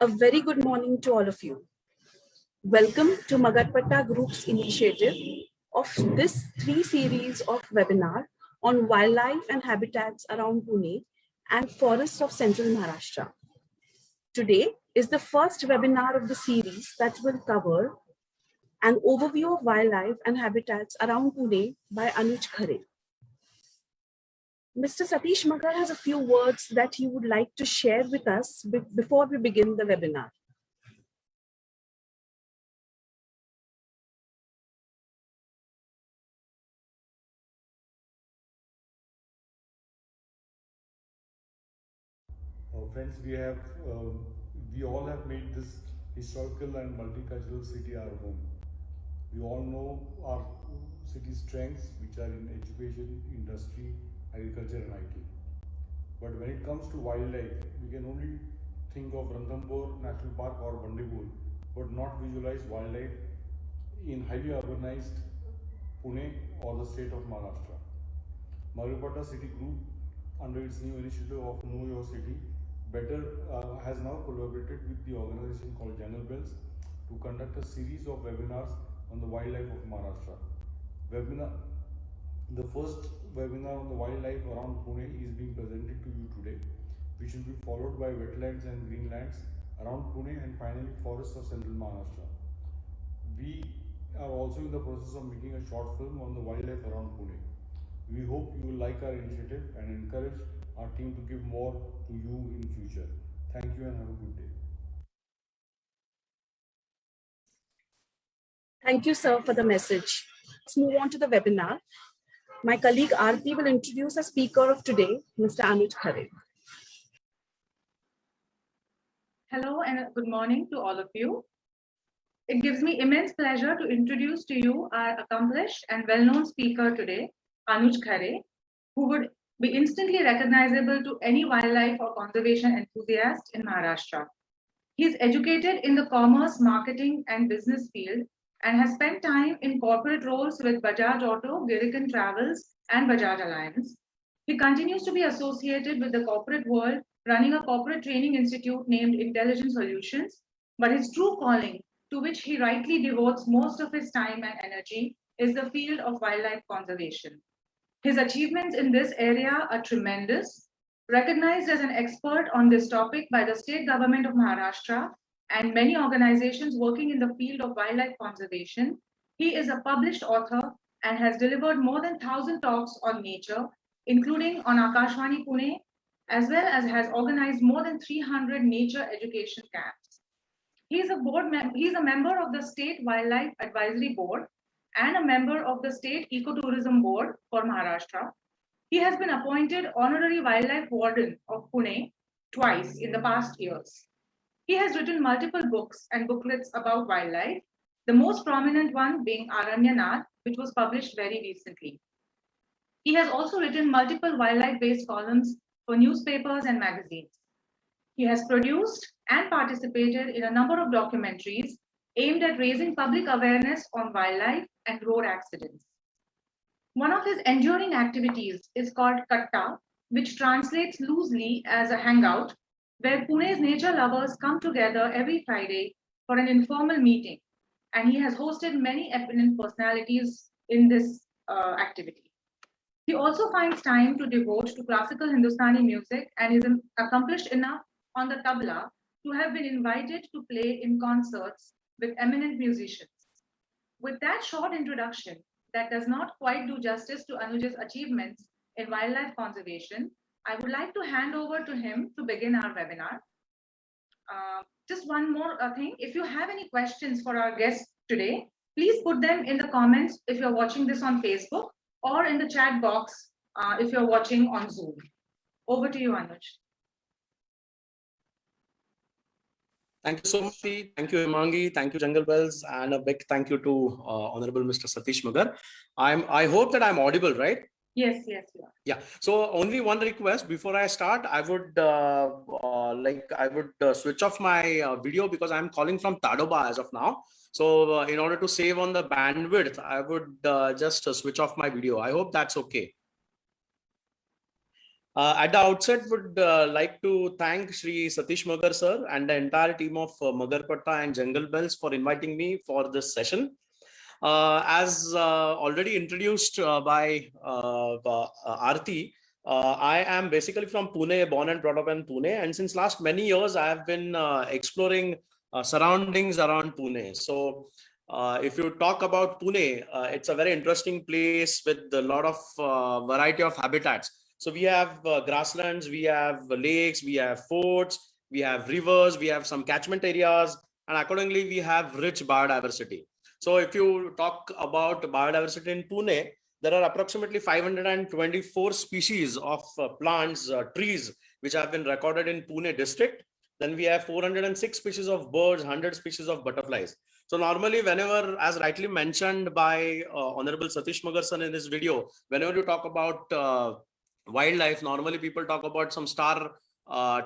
A very good morning to all of you. Welcome to Magarpatta Group's initiative of this 3 series of webinar on wildlife and habitats around Pune and forests of central Maharashtra. Today is the first webinar of the series that will cover an overview of wildlife and habitats around Pune by Anuj Khare. Mr. Satish Magar has a few words that he would like to share with us before we begin the webinar. Friends, we all have made this historical and multicultural city our home. We all know our city's strengths, which are in education, industry, agriculture and IT. But when it comes to wildlife, we can only think of Ranthambore National Park or Bandipur, but not visualize wildlife in highly urbanized Pune or the state of Maharashtra. Magarpatta City Group, under its new initiative of Know Your City, has now collaborated with the organization called Jungle Bells to conduct a series of webinars on the wildlife of Maharashtra. The first webinar on the wildlife around Pune is being presented to you today, which will be followed by wetlands and greenlands around Pune and finally forests of central Maharashtra. We are also in the process of making a short film on the wildlife around Pune. We hope you will like our initiative and encourage our team to give more to you in future. Thank you and have a good day. Thank you, sir, for the message. Let's move on to the webinar. My colleague Aarti will introduce the speaker of today, Mr. Anuj Khare. Hello and good morning to all of you. It gives me immense pleasure to introduce to you our accomplished and well-known speaker today, Anuj Khare, who would be instantly recognizable to any wildlife or conservation enthusiast in Maharashtra. He is educated in the commerce, marketing and business field and has spent time in corporate roles with Bajaj Auto, Girikan Travels and Bajaj Alliance. He continues to be associated with the corporate world, running a corporate training institute named Intelligent Solutions, but his true calling, to which he rightly devotes most of his time and energy, is the field of wildlife conservation. His achievements in this area are tremendous. Recognized as an expert on this topic by the state government of Maharashtra and many organizations working in the field of wildlife conservation, he is a published author and has delivered more than 1,000 talks on nature, including on Akashvani Pune, as well as has organized more than 300 nature education camps. He is a member of the State Wildlife Advisory Board and a member of the State Ecotourism Board for Maharashtra. He has been appointed Honorary Wildlife Warden of Pune twice in the past years. He has written multiple books and booklets about wildlife, the most prominent one being Aranyanath, which was published very recently. He has also written multiple wildlife-based columns for newspapers and magazines. He has produced and participated in a number of documentaries aimed at raising public awareness on wildlife and road accidents. One of his enduring activities is called Katta, which translates loosely as a hangout, where Pune's nature lovers come together every Friday for an informal meeting. And he has hosted many eminent personalities in this activity. He also finds time to devote to classical Hindustani music and is accomplished enough on the tabla to have been invited to play in concerts with eminent musicians. With that short introduction, that does not quite do justice to Anuj's achievements in wildlife conservation, I would like to hand over to him to begin our webinar. Just one more thing, if you have any questions for our guests today, please put them in the comments if you're watching this on Facebook or in the chat box if you're watching on Zoom. Over to you, Anuj. Thank you so much. Thank you, Imangi. Thank you, Jungle Bells. And a big thank you to Honorable Mr. Satish Magar. I hope that I'm audible, right? Yes, yes, you are. Yeah. So only one request before I start, I would switch off my video because I'm calling from Tadoba as of now. So in order to save on the bandwidth, I would just switch off my video. I hope that's okay. At the outset, would like to thank Shri Satish Magar sir and the entire team of Magarpatta and Jungle Bells for inviting me for this session. As already introduced by Aarti, I am basically from Pune, born and brought up in Pune, and since last many years I have been exploring surroundings around Pune. So if you talk about Pune, it's a very interesting place with a lot of variety of habitats. So we have grasslands, we have lakes, we have forts, we have rivers, we have some catchment areas, and accordingly we have rich biodiversity. So if you talk about biodiversity in Pune, there are approximately 524 species of plants, trees, which have been recorded in Pune district. Then we have 406 species of birds, 100 species of butterflies. So normally, whenever, as rightly mentioned by Honorable Satish Magar sir in this video, whenever you talk about wildlife, normally people talk about some star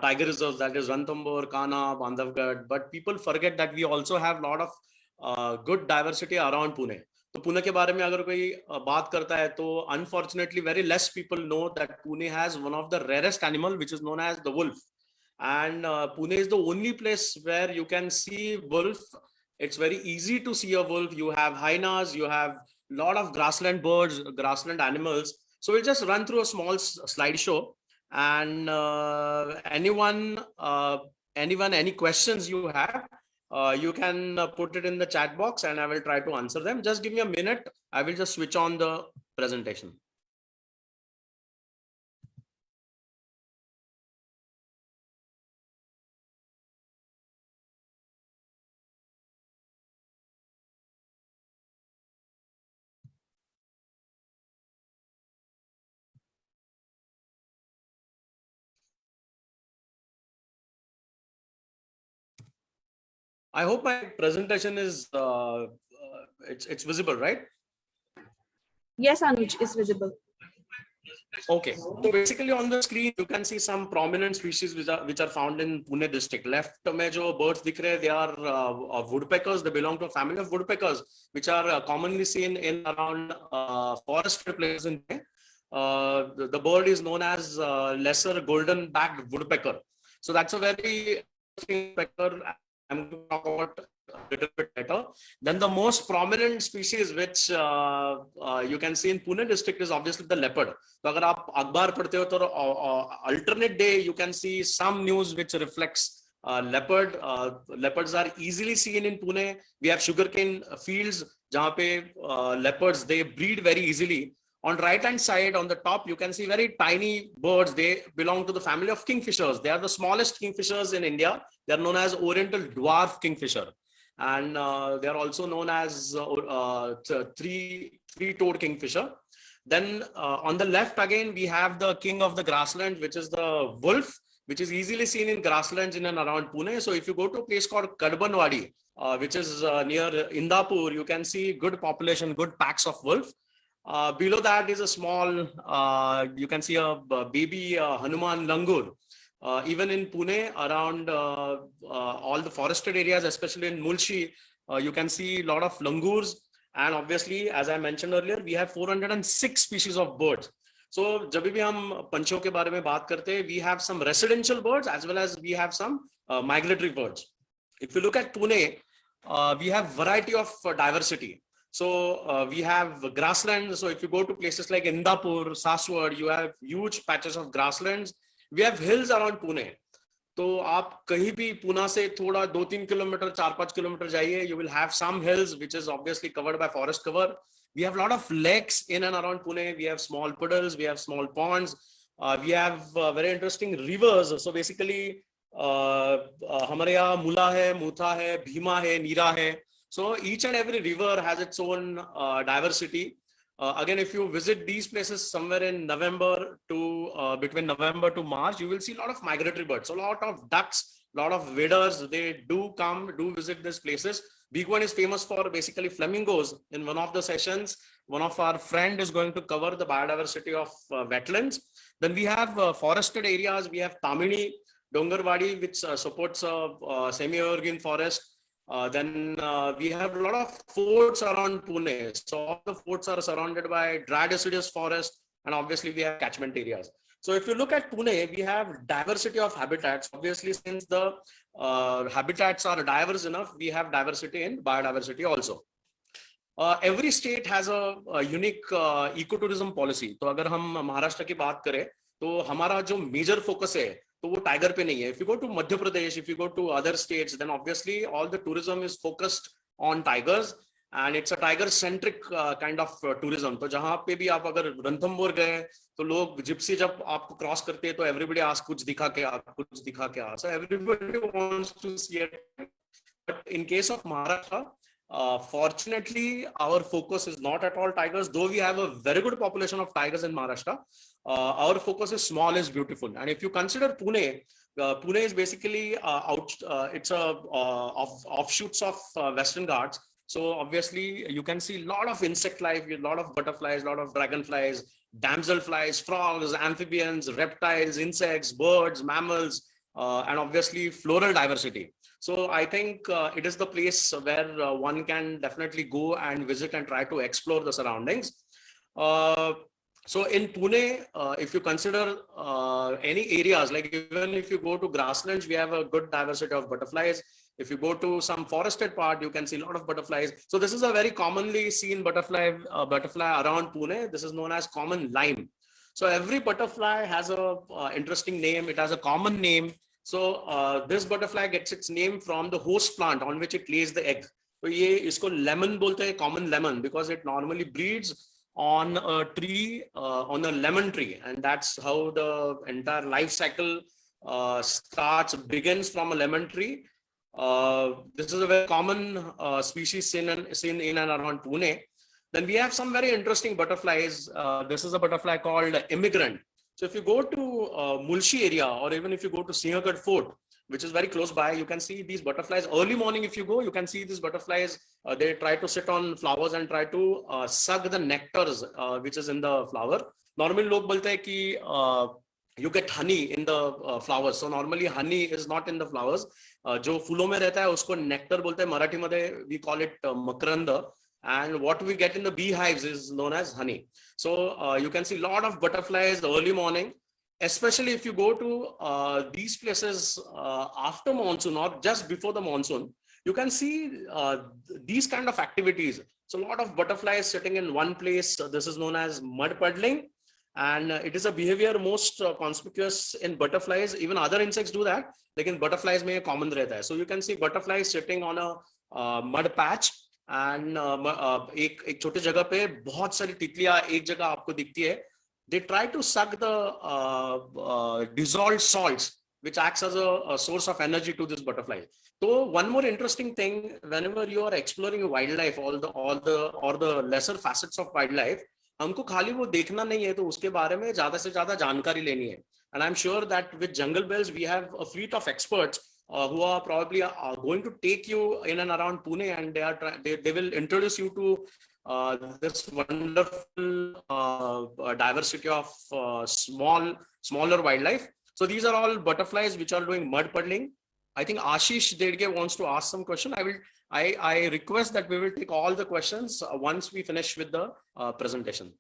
tiger reserves, that is Ranthambore, Kanha, Bandhavgarh, but people forget that we also have a lot of good diversity around Pune. तो पुणे के बारे में अगर कोई बात करता है तो unfortunately very less people know that Pune has one of the rarest animal which is known as the wolf, and Pune is the only place where you can see wolf. It's very easy to see a wolf. You have hyenas, you have a lot of grassland birds, grassland animals. So we'll just run through a small slideshow, and any questions you have, you can put it in the chat box and I will try to answer them. Just give me a minute. I will just switch on the presentation. I hope my presentation is it's visible, right? Yes, Anuj, is visible. Okay, so basically on the screen you can see some prominent species which are found in Pune district. Left mein jo birds dikh rahe, they are woodpeckers. They belong to a family of woodpeckers which are commonly seen in around forested places in Pune. The bird is known as lesser golden backed woodpecker. So that's a very interesting woodpecker. I'm going to talk about a little bit later. Then the most prominent species which you can see in Pune district is obviously the leopard. So agar aap akhbar padhte ho to alternate day you can see some news which reflects leopard. Leopards are easily seen in Pune. We have sugarcane fields jahan pe leopards, they breed very easily. On right hand side on the top you can see very tiny birds. They belong to the family of kingfishers. They are the smallest kingfishers in India. They are known as Oriental dwarf kingfisher, and they are also known as three-toed kingfisher. Then on the left again we have the king of the grassland, which is the wolf, which is easily seen in grasslands in and around Pune. So if you go to a place called Kadbanwadi, which is near Indapur, you can see good population, good packs of wolf. Below that is a small, you can see a baby Hanuman langur. Even in Pune, around all the forested areas, especially in Mulshi, you can see a lot of langurs. And obviously, as I mentioned earlier, we have 406 species of birds. So, जब भी हम पंछियों के बारे में बात करते हैं, we have some residential birds as well as we have some migratory birds. If you look at Pune, we have variety of diversity. So we have grasslands. So if you go to places like Indapur, Saswad, you have huge patches of grasslands. We have hills around Pune. तो आप कहीं भी पुणे से थोड़ा 2-3 kilometre 4-5 kilometre जाइए, you will have some hills which is obviously covered by forest cover. We have a lot of lakes in and around Pune. We have small puddles, we have small ponds, we have very interesting rivers. So basically हमारे यहाँ मूला है, मूथा है, भीमा है, नीरा है. So each and every river has its own diversity. Again, if you visit these places somewhere in November to between November to March, you will see a lot of migratory birds. So a lot of ducks, a lot of waders, they do visit these places. Big One is famous for basically flamingos. In one of the sessions, one of our friend is going to cover the biodiversity of wetlands. Then we have forested areas. We have Tamini, Dongarwadi, which supports semi-evergreen forest. Then we have a lot of forts around Pune. So all the forts are surrounded by dry deciduous forest, and obviously we have catchment areas. So if you look at Pune, we have diversity of habitats. Obviously, since the habitats are diverse enough, we have diversity in biodiversity also. Every state has a unique ecotourism policy. तो अगर हम महाराष्ट्र की बात करें तो हमारा जो major focus है तो वो tiger पे नहीं है. If you go to Madhya Pradesh, if you go to other states, then obviously all the tourism is focused on tigers and it's a tiger centric kind of tourism. तो जहाँ पे भी आप अगर रणथंबोर गए तो लोग जिप्सी जब आपको क्रॉस करते हैं तो everybody asks कुछ दिखा के आ, कुछ दिखा के आ. So everybody wants to see it. But in case of Maharashtra, fortunately, our focus is not at all tigers, though we have a very good population of tigers in Maharashtra. Our focus is small is beautiful. And if you consider Pune, Pune is basically it's a offshoots of Western Ghats. So obviously you can see a lot of insect life, a lot of butterflies, a lot of dragonflies, damselflies, frogs, amphibians, reptiles, insects, birds, mammals, and obviously floral diversity. So I think it is the place where one can definitely go and visit and try to explore the surroundings. So in Pune, if you consider any areas, like even if you go to grasslands, we have a good diversity of butterflies. If you go to some forested part, you can see a lot of butterflies. So this is a very commonly seen butterfly around Pune. This is known as common lime. So every butterfly has a interesting name. It has a common name. So this butterfly gets its name from the host plant on which it lays the egg. So ये इसको lemon बोलते हैं, common lemon, because it normally breeds on a tree, on a lemon tree, and that's how the entire life cycle begins from a lemon tree. This is a very common species seen in and around Pune. Then we have some very interesting butterflies. This is a butterfly called immigrant. So if you go to Mulshi area, or even if you go to Sinhagad Fort, which is very close by, you can see these butterflies. Early morning, if you go, you can see these butterflies. They try to sit on flowers and try to suck the nectars, which is in the flower. Normally, log bolte hai ki you get honey in the flowers. So normally, honey is not in the flowers. Jo phoolon mein rehta hai, usko nectar bolte hai. Marathi mein we call it makaranda. And what we get in the beehives is known as honey. So you can see a lot of butterflies early morning, especially if you go to these places after monsoon or just before the monsoon. You can see these kind of activities. So a lot of butterflies sitting in one place. This is known as mud puddling. And it is a behavior most conspicuous in butterflies. Even other insects do that. Like in butterflies, mein common rehta hai. So you can see butterflies sitting on a mud patch. And एक छोटे जगह पे बहुत सारी तितलियां एक जगह आपको दिखती है. They try to suck the dissolved salts, which acts as a source of energy to this butterfly. So one more interesting thing, whenever you are exploring wildlife, all the lesser facets of wildlife, हमको खाली वो देखना नहीं है, तो उसके बारे में ज्यादा से ज्यादा जानकारी लेनी है. And I'm sure that with Jungle Bells, we have a fleet of experts who are probably going to take you in and around Pune, and they will introduce you to this wonderful diversity of smaller wildlife. So these are all butterflies which are doing mud puddling. I think Ashish Dedge wants to ask some question. I request that we will take all the questions once we finish with the presentation.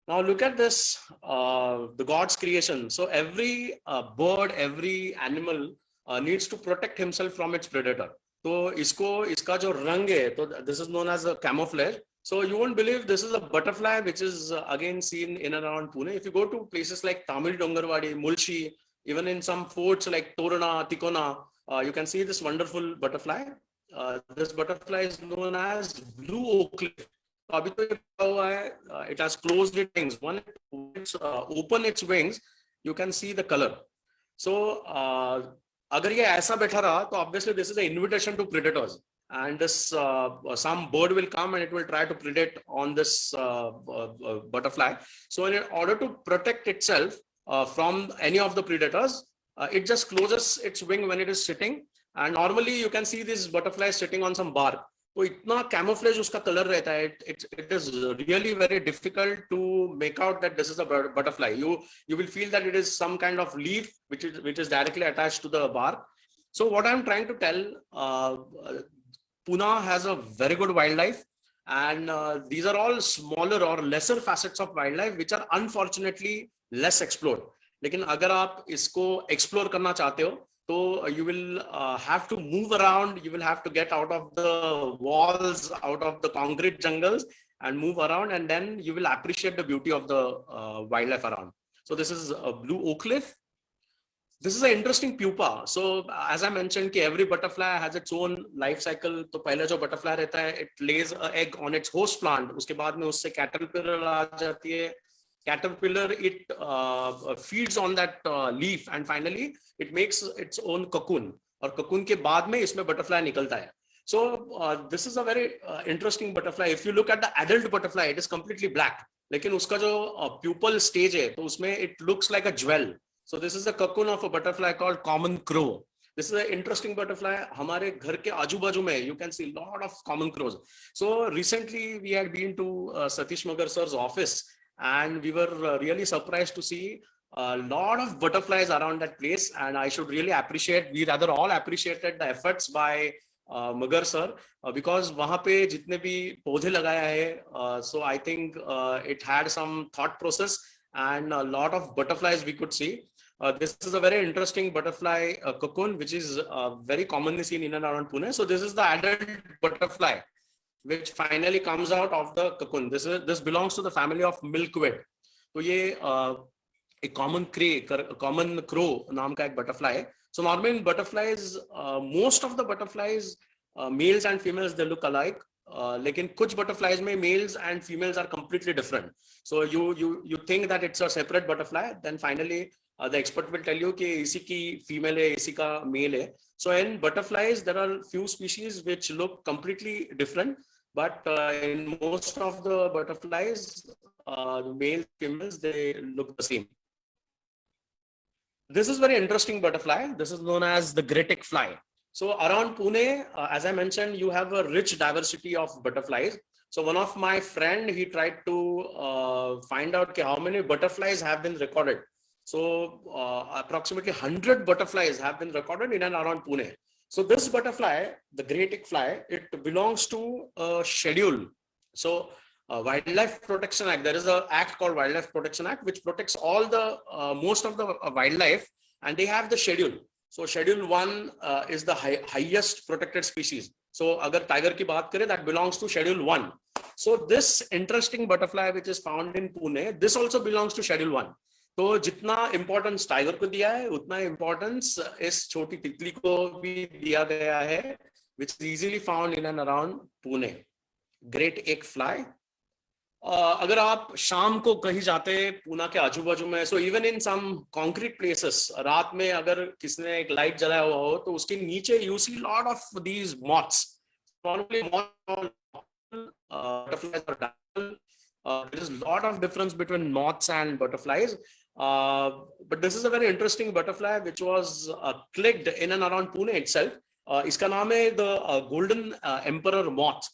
Now look at this, the God's creation. So every bird, every animal needs to protect himself from its predator. So iska jo rang hai, so this is known as a camouflage. So you won't believe this is a butterfly which is again seen in and around Pune. If you go to places like Tamil Dongarwadi, Mulshi, even in some forts like Torana, Tikona, you can see this wonderful butterfly. This butterfly is known as blue oak leaf. It has closed its wings. When it open its wings, you can see the color. So अगर ये ऐसा बैठा रहा, तो obviously this is an invitation to predators, and this some bird will come and it will try to predate on this butterfly. So in order to protect itself from any of the predators, it just closes its wing when it is sitting. And normally you can see this butterfly sitting on some bark. तो इतना camouflage उसका color रहता है, it is really very difficult to make out that this is a butterfly. You will feel that it is some kind of leaf which is directly attached to the bark. So what I'm trying to tell, Pune has a very good wildlife, And these are all smaller or lesser facets of wildlife which are unfortunately less explored. लेकिन अगर आप इसको explore करना चाहते हो तो you will have to move around, you will have to get out of the walls, out of the concrete jungles and move around, and then you will appreciate the beauty of the wildlife around. So this is blue oak leaf. This is an interesting pupa. So as I mentioned कि every butterfly has its own life cycle. तो पहले जो butterfly रहता है, it lays an egg on its host plant. उसके बाद में उससे caterpillar आ जाती है. Caterpillar, it feeds on that leaf and finally it makes its own cocoon. और cocoon के बाद में इसमें butterfly निकलता है. So this is a very interesting butterfly. If you look at the adult butterfly, it is completely black. लेकिन उसका जो pupal stage है, तो उसमें it looks like a jewel. So this is the cocoon of a butterfly called common crow. This is an interesting butterfly. हमारे घर के आजू-बाजू में you can see a lot of common crows. So recently we had been to Satish Magar sir's office and we were really surprised to see a lot of butterflies around that place. And I should really appreciate, we rather all appreciated the efforts by Magar sir because वहाँ पे जितने भी पौधे लगाया है, so I think it had some thought process and a lot of butterflies we could see. This is a very interesting butterfly cocoon, which is very commonly seen in and around Pune. So this is the adult butterfly, which finally comes out of the cocoon. This belongs to the family of milkweed. So ये a common crow नाम का एक butterfly है. So normally in butterflies, most of the butterflies, males and females, they look alike. लेकिन कुछ butterflies में males and females are completely different. So you think that it's a separate butterfly, then finally the expert will tell you कि इसी की female है, इसी का male है. So in butterflies, there are few species which look completely different, but in most of the butterflies, male, females, they look the same. This is very interesting butterfly. This is known as the grey tick fly. So around Pune, as I mentioned, you have a rich diversity of butterflies. So one of my friend, he tried to find out how many butterflies have been recorded. So approximately 100 butterflies have been recorded in and around Pune. So this butterfly, the grey tick fly, it belongs to a schedule. So Wildlife Protection Act, there is an act called Wildlife Protection Act, which protects all the most of the wildlife, and they have the schedule. So Schedule 1 is the highest protected species. So agar tiger ki baat kare, that belongs to Schedule 1. So this interesting butterfly which is found in Pune, this also belongs to Schedule 1. तो जितना importance tiger को दिया है उतना importance इस छोटी तितली को भी दिया गया है, which is easily found in and around Pune. Great egg fly. अगर आप शाम को कहीं जाते पूना के आजू बाजू में, so even in some concrete places, रात में अगर किसने एक लाइट जलाया हुआ हो तो उसके नीचे you see lot of these moths. Probably moths, butterflies are there is a lot of difference between moths and butterflies. But this is a very interesting butterfly which was clicked in and around Pune itself. इसका नाम है the golden emperor moth.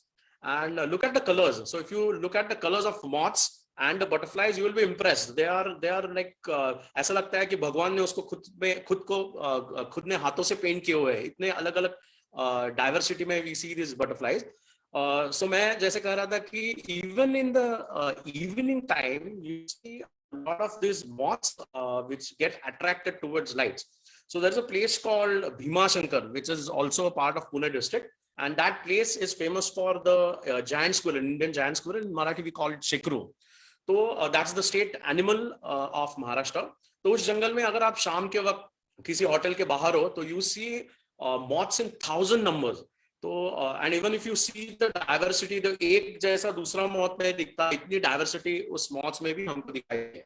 And look at the colors. So if you look at the colors of moths and the butterflies, you will be impressed. They are like ऐसा लगता है कि भगवान ने उसको खुद ने हाथों से पेंट किए हुए हैं. इतने अलग-अलग diversity में we see these butterflies. So मैं जैसे कह रहा था कि even in the evening time, you see a lot of these moths which get attracted towards lights. So there's a place called Bhima Shankar, which is also a part of Pune district. And that place is famous for the giant squirrel, Indian giant squirrel. In Marathi, we call it Shekru. So that's the state animal of Maharashtra. तो उस जंगल में अगर आप शाम के वक्त किसी hotel के बाहर हो, तो you see moths in 1,000 numbers. तो and even if you see the diversity, तो एक जैसा दूसरा moth में दिखता, इतनी diversity उस moths में भी हमको दिखाई है.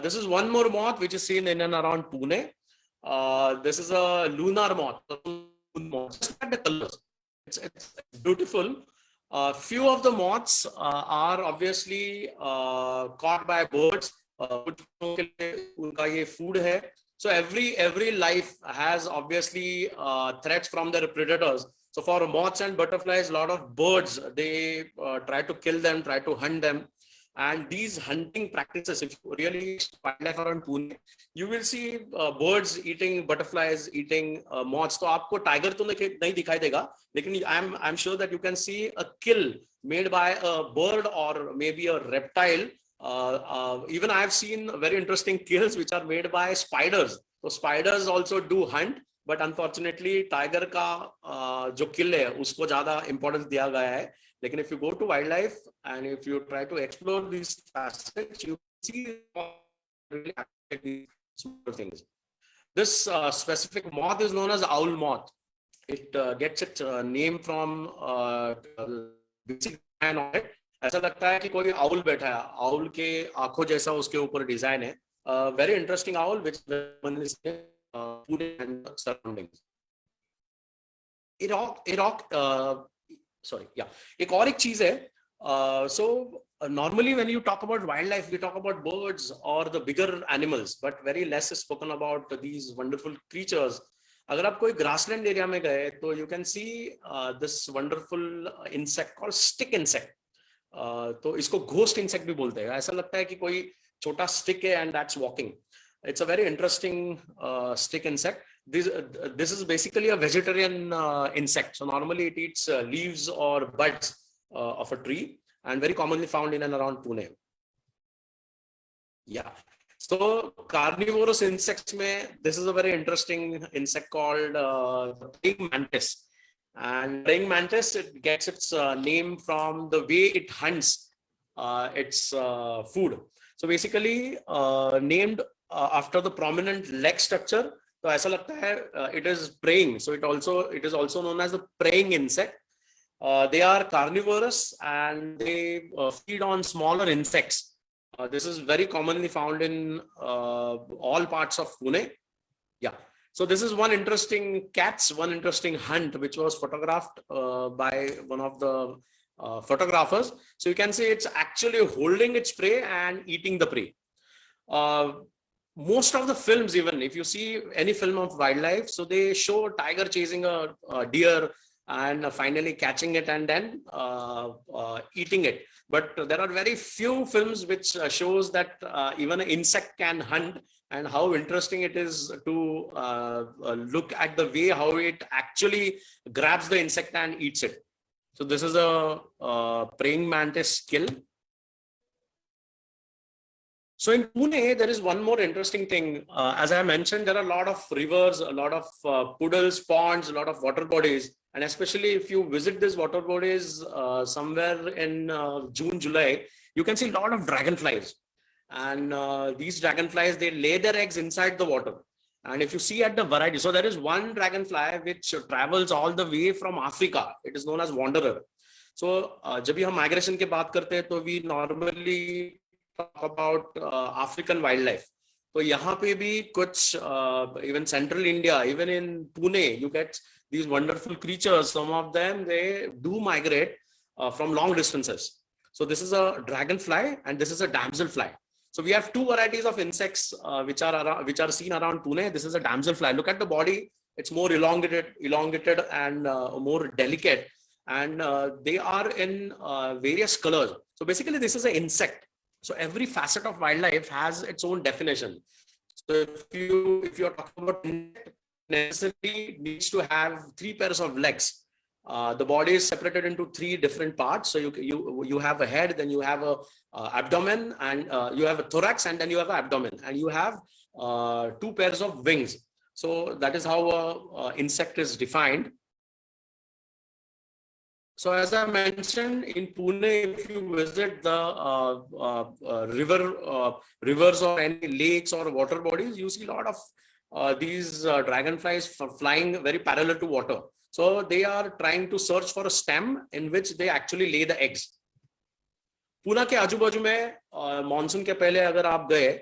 This is one more moth which is seen in and around Pune. This is a lunar moth. Just look at the colors. It's beautiful. Few of the moths are obviously caught by birds. उनका ये food है. So every life has obviously threats from their predators. So for moths and butterflies, a lot of birds, they try to kill them, try to hunt them. And these hunting practices, if you really wildlife around Pune, you will see birds eating butterflies, eating moths. So आपको tiger तो नहीं दिखाई देगा, लेकिन I'm sure that you can see a kill made by a bird or maybe a reptile. Even I have seen very interesting kills which are made by spiders. So spiders also do hunt, but unfortunately tiger का जो kill है उसको ज़्यादा importance दिया गया है. Like, if you go to wildlife and if you try to explore these facets, you see really these small things. This specific moth is known as owl moth. It gets its name from basic design on it. ऐसा लगता है कि कोई owl बैठा है. Owl के आंखों जैसा उसके ऊपर design है. Very interesting owl which one is Pune and surroundings. एक और एक चीज है. So normally when you talk about wildlife, we talk about birds or the bigger animals, but very less is spoken about these wonderful creatures. अगर आप कोई grassland area में गए तो you can see this wonderful insect called stick insect. तो इसको ghost insect भी बोलते हैं. ऐसा लगता है कि कोई छोटा stick है and that's walking. It's a very interesting stick insect. This is basically a vegetarian insect. So normally it eats leaves or buds of a tree and very commonly found in and around Pune. Yeah. So carnivorous insects mein, this is a very interesting insect called the praying mantis. And praying mantis, it gets its name from the way it hunts its food. So basically named after the prominent leg structure. तो ऐसा लगता है it is praying. So it is also known as the praying insect. They are carnivorous and they feed on smaller insects. This is very commonly found in all parts of Pune. Yeah. So this is one interesting hunt which was photographed by one of the photographers. So you can see it's actually holding its prey and eating the prey. Most of the films, even if you see any film of wildlife, so they show tiger chasing a deer and finally catching it and then eating it. But there are very few films which shows that even an insect can hunt, and how interesting it is to look at the way how it actually grabs the insect and eats it. So this is a praying mantis kill. So in Pune, there is one more interesting thing. As I mentioned, there are a lot of rivers, a lot of puddles, ponds, a lot of water bodies. And especially if you visit these water bodies somewhere in June, July, you can see a lot of dragonflies. And these dragonflies, they lay their eggs inside the water. And if you see at the variety, so there is one dragonfly which travels all the way from Africa. It is known as wanderer. So जब भी हम migration की बात करते हैं, तो we normally talk about African wildlife. तो यहाँ पे भी कुछ even central India, even in Pune, you get these wonderful creatures. Some of them, they do migrate from long distances. So this is a dragonfly and this is a damselfly. So we have two varieties of insects which are seen around Pune. This is a damselfly. Look at the body; it's more elongated and more delicate, and they are in various colors. So basically, this is an insect. So every facet of wildlife has its own definition. So if you're talking about insect, necessarily needs to have 3 pairs of legs. The body is separated into 3 different parts. So you have a head, then you have a abdomen, and you have a thorax, and then you have an abdomen, and you have 2 pairs of wings. So that is how an insect is defined. So as I mentioned, in Pune, if you visit the rivers or any lakes or water bodies, you see a lot of these dragonflies flying very parallel to water. So they are trying to search for a stem in which they actually lay the eggs. Pune के आजू-बाजू में monsoon के पहले अगर आप गए,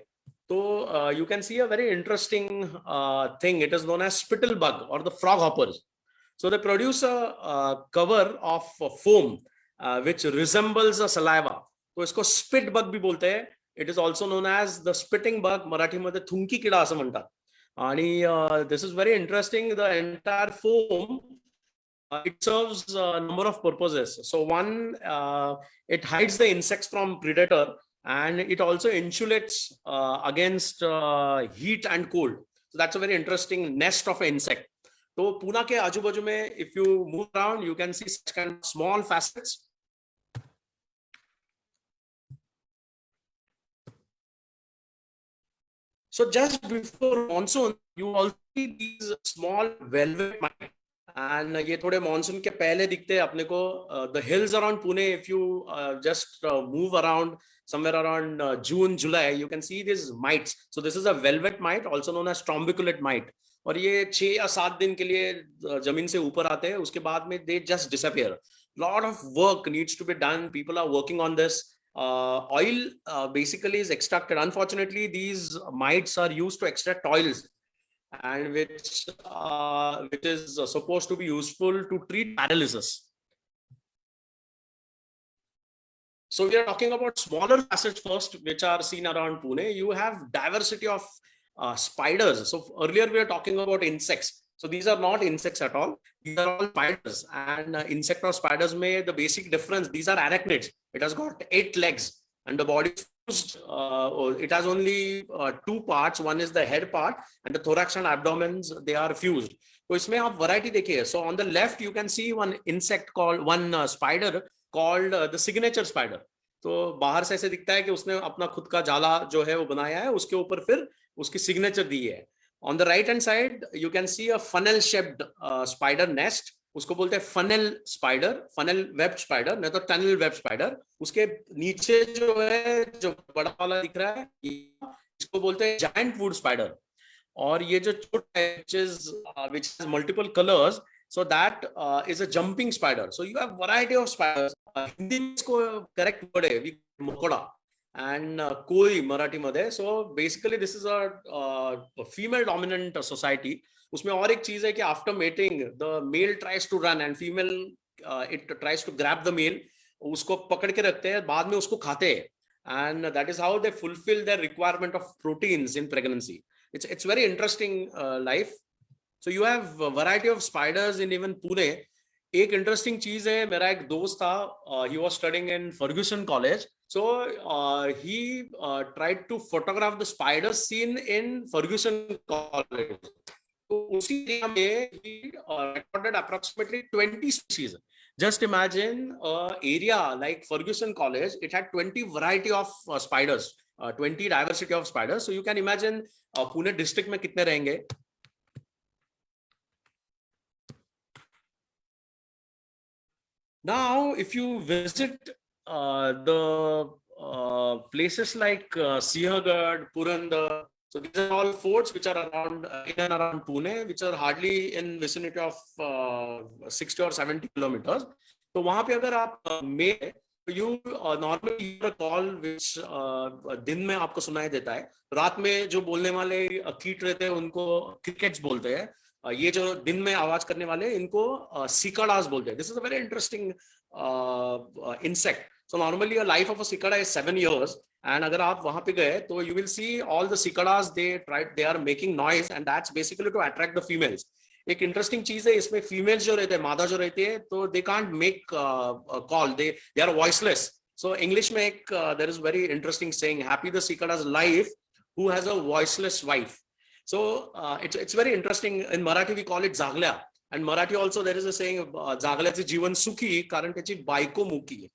तो you can see a very interesting thing. It is known as spittle bug or the frog hoppers. So they produce a cover of foam which resembles a saliva. तो इसको spit bug भी बोलते हैं. It is also known as the spitting bug. Marathi मध्ये थुंकी किडा असं म्हणतात. आणि this is very interesting. The entire foam It serves a number of purposes. So one, it hides the insects from predator, and it also insulates against heat and cold. So that's a very interesting nest of an insect. So Pune ke आजू बाजू में, if you move around, you can see such kind of small facets. So just before monsoon, you also see these small velvet mite, and ये थोड़े monsoon के पहले दिखते हैं अपने को. The hills around Pune, if you just move around somewhere around June, July, you can see these mites. So this is a velvet mite, also known as trombiculate mite. और ये 6 या 7 दिन के लिए जमीन से ऊपर आते हैं, उसके बाद में they just disappear. Lot of work needs to be done. People are working on this. Oil basically is extracted. Unfortunately, these mites are used to extract oils, and which is supposed to be useful to treat paralysis. So we are talking about smaller facets first, which are seen around Pune. You have diversity of spiders. So earlier we were talking about insects. So these are not insects at all. These are all spiders. And insect or spiders may, the basic difference, these are arachnids. It has got 8 legs, and the body fused, it has only 2 parts. One is the head part, and the thorax and abdomens, they are fused. So इसमें आप variety देखिए. So on the left you can see one insect called, one spider called the signature spider. तो बाहर से ऐसे दिखता है कि उसने अपना खुद का जाला जो है वो बनाया है, उसके ऊपर फिर उसकी signature दी है. On the right hand side, you can see a funnel shaped spider nest. उसको बोलते हैं funnel spider, funnel webbed spider, नहीं तो tunnel web spider. उसके नीचे जो है, जो बड़ा वाला दिख रहा है, इसको बोलते हैं giant wood spider. और ये जो छोटा है, which has multiple colors, so that is a jumping spider. So you have variety of spiders. Hindi में इसको correct word है मोकोड़ा. And koi Marathi मध्ये. So basically this is a female dominant society. उसमें और एक चीज है कि after mating the male tries to run and female it tries to grab the male, उसको पकड़ के रखते हैं, बाद में उसको खाते हैं, and that is how they fulfill their requirement of proteins in pregnancy. It's very interesting life. So you have a variety of spiders in even Pune. एक interesting चीज है, मेरा एक दोस्त था, he was studying in Ferguson College. So he tried to photograph the spider scene in Ferguson College. So उसी area में he recorded approximately 20 species. Just imagine an area like Ferguson College, it had 20 variety of spiders, 20 diversity of spiders. So you can imagine Pune district में कितने रहेंगे. Now, if you visit the places like Sihagarh, Purandar, so these are all forts which are around in and around Pune, which are hardly in vicinity of 60 or 70 kilometers. So वहाँ पे अगर आप में you normally hear a call which दिन में आपको सुनाई देता है, रात में जो बोलने वाले कीट रहते हैं उनको crickets बोलते हैं. ये जो दिन में आवाज करने वाले इनको cicadas बोलते हैं. This is a very interesting insect. So normally a life of a cicada is 7 years, and अगर आप वहाँ पे गए तो you will see all the cicadas they are making noise, and that's basically to attract the females. एक interesting चीज है इसमें, females जो रहते हैं, मादा जो रहती है, तो they can't make a call, they are voiceless. So English में एक there is very interesting saying, happy the cicada's life who has a voiceless wife. So it's very interesting. In Marathi we call it Zagल्या, and Marathi also there is a saying Zagल्याचे जीवन सुखी कारण त्याची बायको मुकी.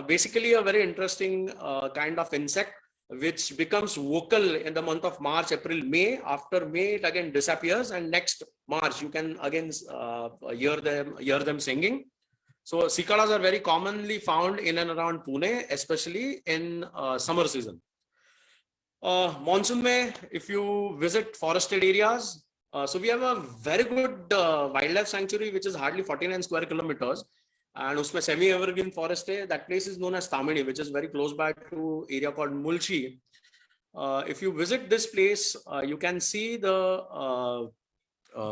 Basically a very interesting kind of insect which becomes vocal in the month of March, April, May. After May it again disappears, and next March you can again hear them singing. So cicadas are very commonly found in and around Pune, especially in summer season. Monsoon mein, if you visit forested areas, so we have a very good wildlife sanctuary which is hardly 49 square kilometers, and usme semi evergreen forest hai. That place is known as Tamini, which is very close by to area called Mulchi. If you visit this place, you can see the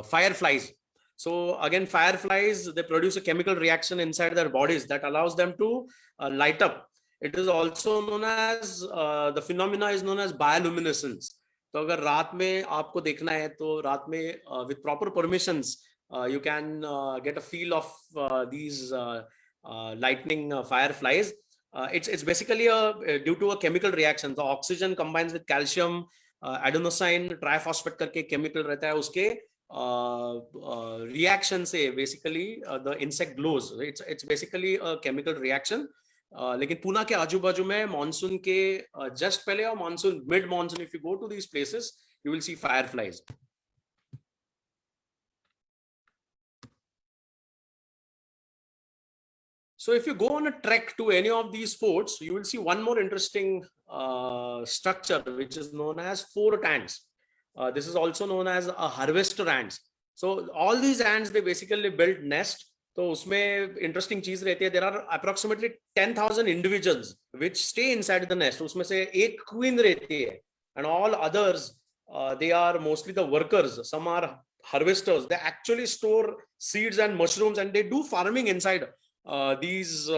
fireflies. So again, fireflies, they produce a chemical reaction inside their bodies that allows them to light up. It is also known as the phenomena is known as bioluminescence. तो अगर रात में आपको देखना है तो रात में with proper permissions you can get a feel of these lightning fireflies. It's basically due to a chemical reaction. The oxygen combines with calcium, adenosine triphosphate करके chemical रहता है उसके reaction से basically the insect glows. It's basically a chemical reaction. लेकिन पूना के आजू बाजू में मानसून के जस्ट पहले और monsoon mid monsoon, if you go to these places, you will see fireflies. So if you go on a trek to any of these forts, you will see one more interesting structure, which is known as fort ants. This is also known as a harvester ants. So all these ants, they basically build nest. तो उसमें interesting चीज रहती है, there are approximately 10,000 individuals which stay inside the nest. उसमें से एक queen रहती है, and all others, they are mostly the workers. Some are harvesters. They actually store seeds and mushrooms, and they do farming inside these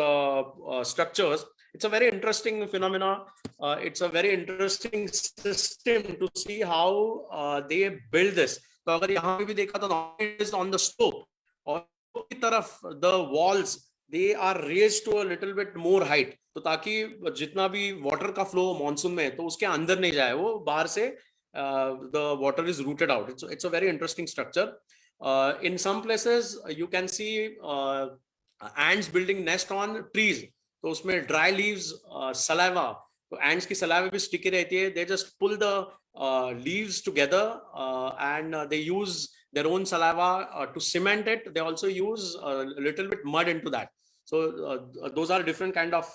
structures. It's a very interesting phenomena. It's a very interesting system to see how they build this. तो अगर यहाँ पे भी देखा तो it is on the slope, और की तरफ the walls, they are raised to a little bit more height, तो ताकि जितना भी water का flow monsoon में तो उसके अंदर नहीं जाए, वो बाहर से the water is rooted out. It's a very interesting structure. In some places you can see ants building nest on trees. तो उसमें dry leaves, saliva, तो ants की saliva भी sticky रहती है. They just pull the leaves together and they use their own saliva to cement it. They also use a little bit mud into that. So those are different kind of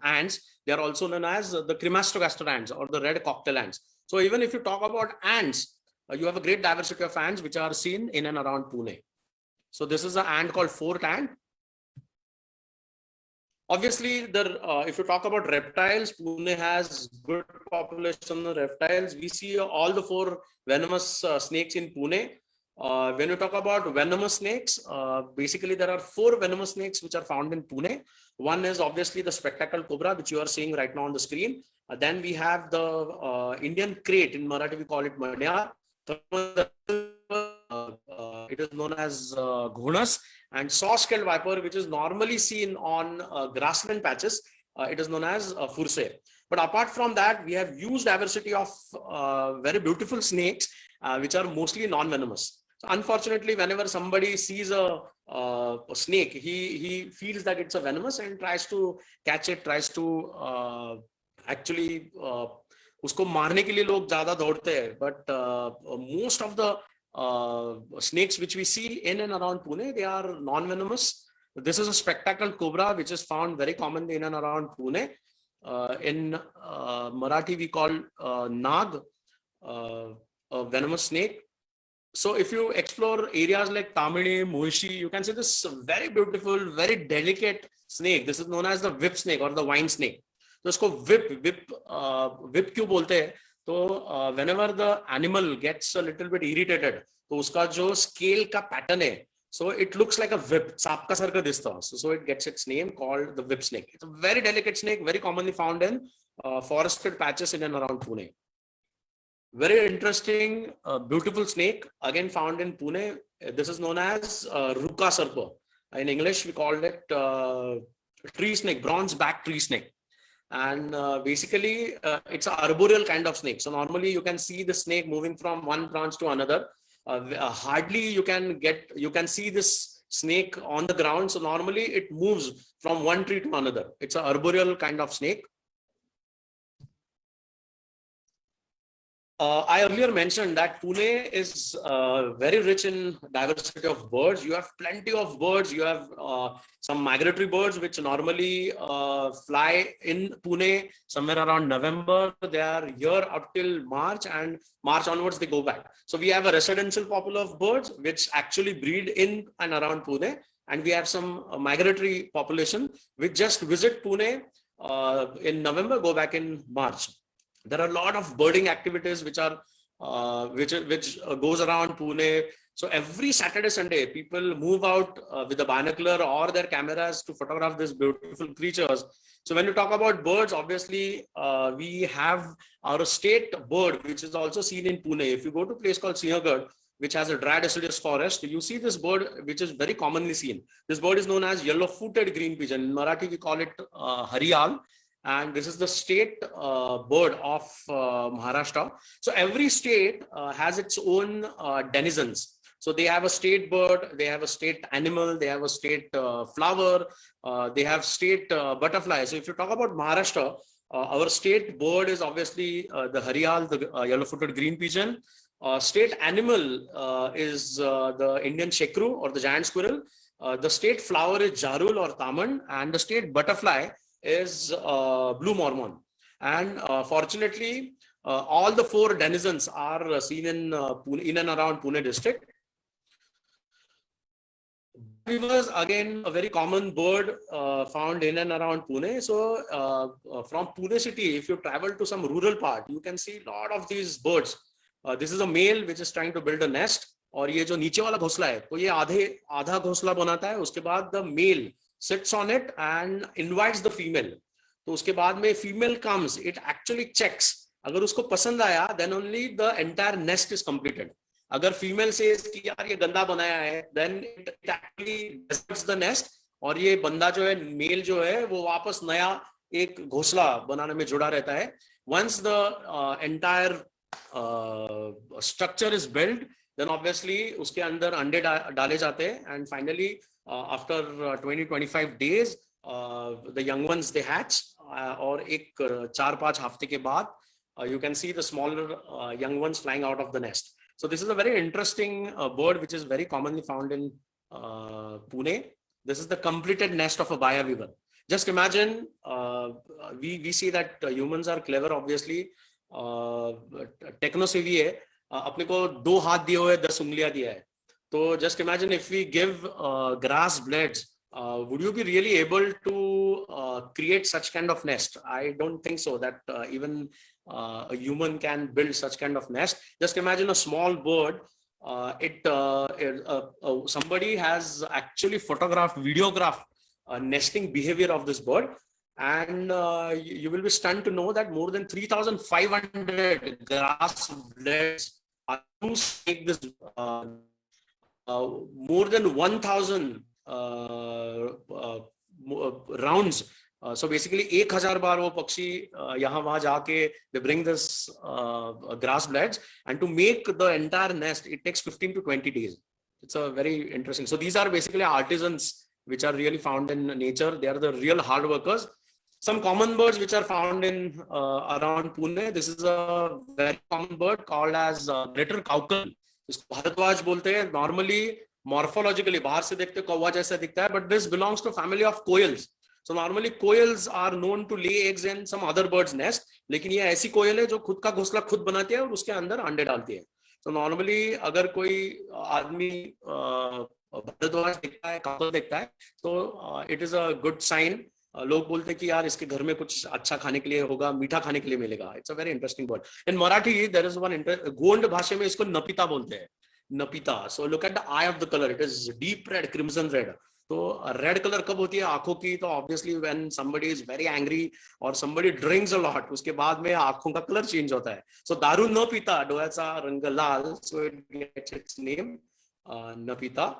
ants. They are also known as the Cremastogaster ants or the red cocktail ants. So even if you talk about ants, you have a great diversity of ants which are seen in and around Pune. So this is an ant called fort ant. Obviously, if you talk about reptiles, Pune has good population of reptiles. We see all the 4 venomous snakes in Pune. When you talk about venomous snakes, basically there are 4 venomous snakes which are found in Pune. One is obviously the spectacled cobra, which you are seeing right now on the screen. Then we have the Indian crate. In Marathi we call it Madhyar. It is known as Ghunas, and saw-scaled viper, which is normally seen on grassland patches. It is known as Furse. But apart from that, we have huge diversity of very beautiful snakes, which are mostly non-venomous. So unfortunately, whenever somebody sees a snake, he feels that it's a venomous and tries to catch it, tries to actually उसको मारने के लिए लोग ज्यादा दौड़ते हैं. But most of the snakes which we see in and around Pune, they are non-venomous. This is a spectacled cobra which is found very commonly in and around Pune. In Marathi we call Nag, a venomous snake. So if you explore areas like Tamili, Muishi, you can see this very beautiful, very delicate snake. This is known as the whip snake or the wine snake. तो इसको whip क्यों बोलते हैं? तो whenever the animal gets a little bit irritated, तो उसका जो scale का pattern है, so it looks like a whip, सांप का सर का दिसता. So it gets its name called the whip snake. It's a very delicate snake, very commonly found in forested patches in and around Pune. Very interesting, beautiful snake, again found in Pune. This is known as Ruka Sarpa. In English, we call it tree snake, bronze back tree snake. And basically, it's an arboreal kind of snake. So normally you can see the snake moving from one branch to another. Hardly you can see this snake on the ground. So normally it moves from one tree to another. It's an arboreal kind of snake. I earlier mentioned that Pune is very rich in diversity of birds. You have plenty of birds. You have some migratory birds which normally fly in Pune somewhere around November. They are here up till March, and March onwards they go back. So we have a residential population of birds which actually breed in and around Pune, and we have some migratory population which just visit Pune in November, go back in March. There are a lot of birding activities which are which goes around Pune. So every Saturday, Sunday, people move out with a binocular or their cameras to photograph these beautiful creatures. So when you talk about birds, obviously we have our state bird, which is also seen in Pune. If you go to a place called Sinhagad, which has a dry deciduous forest, you see this bird, which is very commonly seen. This bird is known as yellow-footed green pigeon. In Marathi, we call it Hariyal. And this is the state bird of Maharashtra. So every state has its own denizens. So they have a state bird, they have a state animal, they have a state flower, they have state butterfly. So if you talk about Maharashtra, our state bird is obviously the Hariyal, the yellow-footed green pigeon. State animal is the Indian shekru or the giant squirrel. The state flower is Jarul or Taman, and the state butterfly is blue mormon. And fortunately, all the four denizens are seen in and around Pune district. Weavers, again, a very common bird found in and around Pune. So from Pune city, if you travel to some rural part, you can see a lot of these birds. This is a male which is trying to build a nest. और ये जो नीचे वाला घोंसला है, तो ये आधा घोंसला बनाता है. उसके बाद the male sits on it and invites the female. तो उसके बाद में female comes, it actually checks. अगर उसको पसंद आया, then only the entire nest is completed. अगर फीमेल से कि यार ये गंदा बनाया है, then it actually deserts the nest, और ये बंदा जो है, मेल जो है, वो वापस नया एक घोंसला बनाने में जुड़ा रहता है. Once the entire structure is built, then obviously उसके अंदर अंडे डाले जाते हैं, and finally after 20-25 days the young ones they hatch, और एक 4-5 हफ्ते के बाद you can see the smaller young ones flying out of the nest. So this is a very interesting bird which is very commonly found in Pune. This is the completed nest of a baya weaver. Just imagine, we see that humans are clever, obviously. Techno से भी है, अपने को 2 हाथ दिए हुए 10 उंगलियां दिया है. तो just imagine if we give grass blades, would you be really able to create such kind of nest? I don't think so that even a human can build such kind of nest. Just imagine a small bird. Somebody has actually videographed nesting behavior of this bird, and you will be stunned to know that more than 3,500 grass blades are used to make this. More than 1,000 rounds. So basically 1,000 बार वो पक्षी यहाँ वहाँ जाके they bring this grass blades, and to make the entire nest it takes 15 to 20 days. It's a very interesting. So these are basically artisans which are really found in nature. They are the real hard workers. Some common birds which are found in around Pune. This is a very common bird called as greater cowcul. इसको भारद्वाज बोलते हैं. Normally morphologically बाहर से देखते कौवा जैसा दिखता है, but this belongs to family of coils. So normally coils are known to lay eggs in some other birds nest, लेकिन ये ऐसी कोयल है जो खुद का घोंसला खुद बनाती है और उसके अंदर अंडे डालती है. So normally अगर कोई आदमी भारद्वाज देखता है, काकल देखता है, तो it is a good sign. लोग बोलते हैं कि यार इसके घर में कुछ अच्छा खाने के लिए होगा, मीठा खाने के लिए मिलेगा. It's a very interesting bird. In Marathi there is one Gond भाषा में इसको नपिता बोलते हैं. Napita. So look at the eye of the color. It is deep red, crimson red. So red color कब होती है आँखों की? तो obviously when somebody is very angry or somebody drinks a lot, उसके बाद में आँखों का color change होता है. So दारू न पीता डोळ्याचा रंग लाल. So it gets its name, Napita.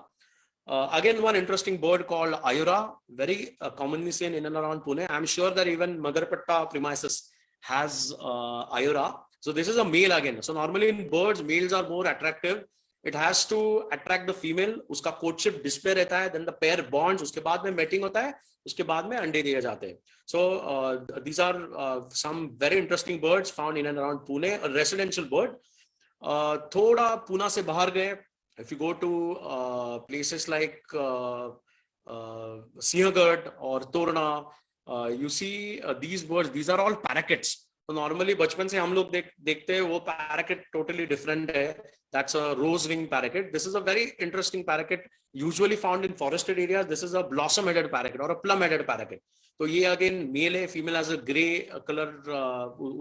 Again, one interesting bird called Ayura, very commonly seen in and around Pune. I'm sure that even Magarpatta premises has Ayura. So this is a male again. So normally in birds, males are more attractive. It has to attract the female. उसका courtship display रहता है. Then the pair bonds. उसके बाद में mating होता है. उसके बाद में अंडे दिए जाते हैं. So these are some very interesting birds found in and around Pune. A residential bird. थोड़ा पूना से बाहर गए. If you go to places like Sinhagad or Torna, you see these birds. These are all parakeets. So normally बचपन से हम लोग देखते हैं वो parakeet totally different है. That's a rose wing parakeet. This is a very interesting parakeet, usually found in forested areas. This is a blossom-headed parakeet or a plum-headed parakeet. तो ये again male है, female has a grey color.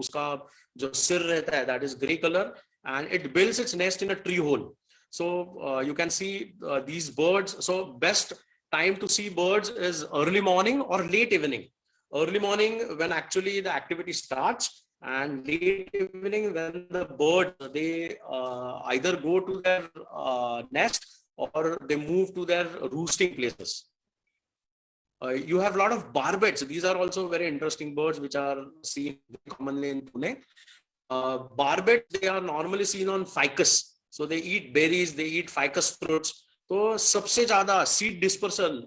उसका जो सिर रहता है that is grey color, and it builds its nest in a tree hole. So you can see these birds. So best time to see birds is early morning or late evening. Early morning when actually the activity starts, And late evening, when the birds they either go to their nest or they move to their roosting places. You have a lot of barbets. These are also very interesting birds which are seen commonly in Pune. Barbets, they are normally seen on ficus. So they eat berries, they eat ficus fruits. तो सबसे ज्यादा seed dispersal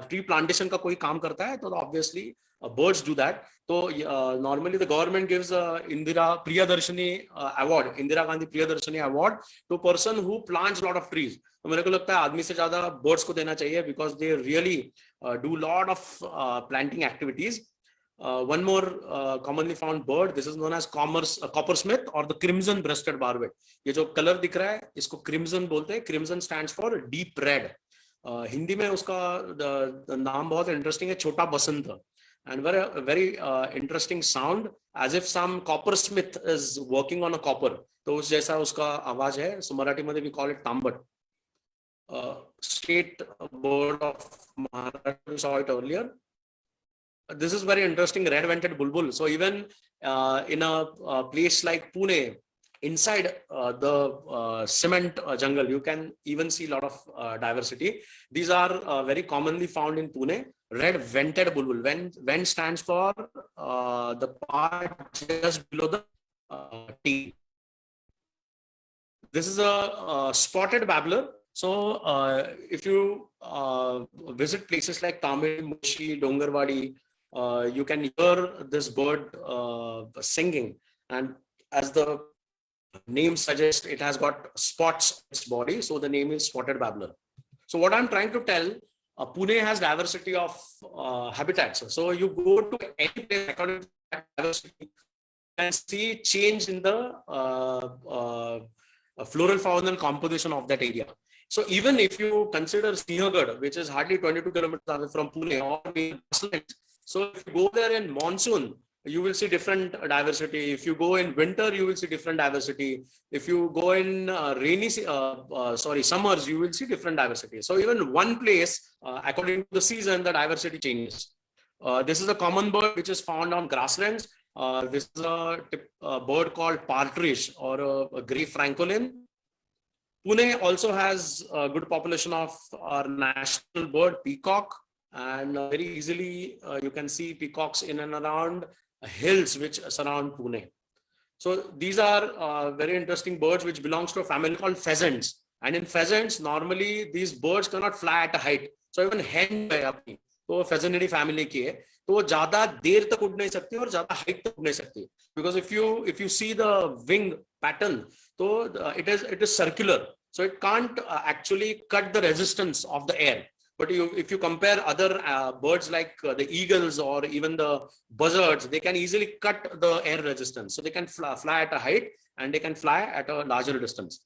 tree plantation का कोई काम करता है, तो obviously birds do that. So normally the government gives Indira Priyadarshini award, Indira Gandhi Priyadarshini award to person who plants a lot of trees. तो मेरे को लगता है आदमी से ज्यादा birds को देना चाहिए because they really do lot of planting activities. One more commonly found bird, this is known as coppersmith or the crimson breasted barbet. ये जो color दिख रहा है इसको crimson बोलते हैं. Crimson stands for deep red. Hindi में उसका नाम बहुत interesting है, छोटा बसंत. And very interesting sound, as if some coppersmith is working on a copper. तो उस जैसा उसका आवाज है. So मराठी में we call it tambat. State bird of Maharashtra, we saw it earlier. This is very interesting, red-vented bulbul. So even in a place like Pune, inside the cement jungle, you can even see a lot of diversity. These are very commonly found in Pune. Red-vented bulbul. Vent stands for the part just below the T. This is a spotted babbler. So if you visit places like Tamil, Moshi, Dongarwadi, you can hear this bird singing, and as the name suggests, it has got spots on its body, so the name is spotted babbler. So what I'm trying to tell, Pune has diversity of habitats. So you go to any place according to that diversity and see change in the floral faunal composition of that area. So even if you consider Sinhagad, which is hardly 22 kilometers away from Pune, or so if you go there in monsoon, you will see different diversity. If you go in winter, you will see different diversity. If you go in summers, you will see different diversity. So even one place, according to the season, the diversity changes. This is a common bird which is found on grasslands. This is a bird called partridge or a gray francolin. Pune also has a good population of our national bird, peacock, and very easily you can see peacocks in and around hills which surround Pune. So these are very interesting birds which belongs to a family called pheasants. And in pheasants, normally these birds cannot fly at a height. So even hen तो pheasantry family की है, तो वो ज्यादा देर तक उड़ नहीं सकती और ज्यादा हाइट तक उड़ नहीं सकती. Because if you see the wing pattern, so it is circular. So it can't actually cut the resistance of the air. But if you compare other birds like the eagles or even the buzzards, they can easily cut the air resistance. So they can fly at a height and they can fly at a larger distance.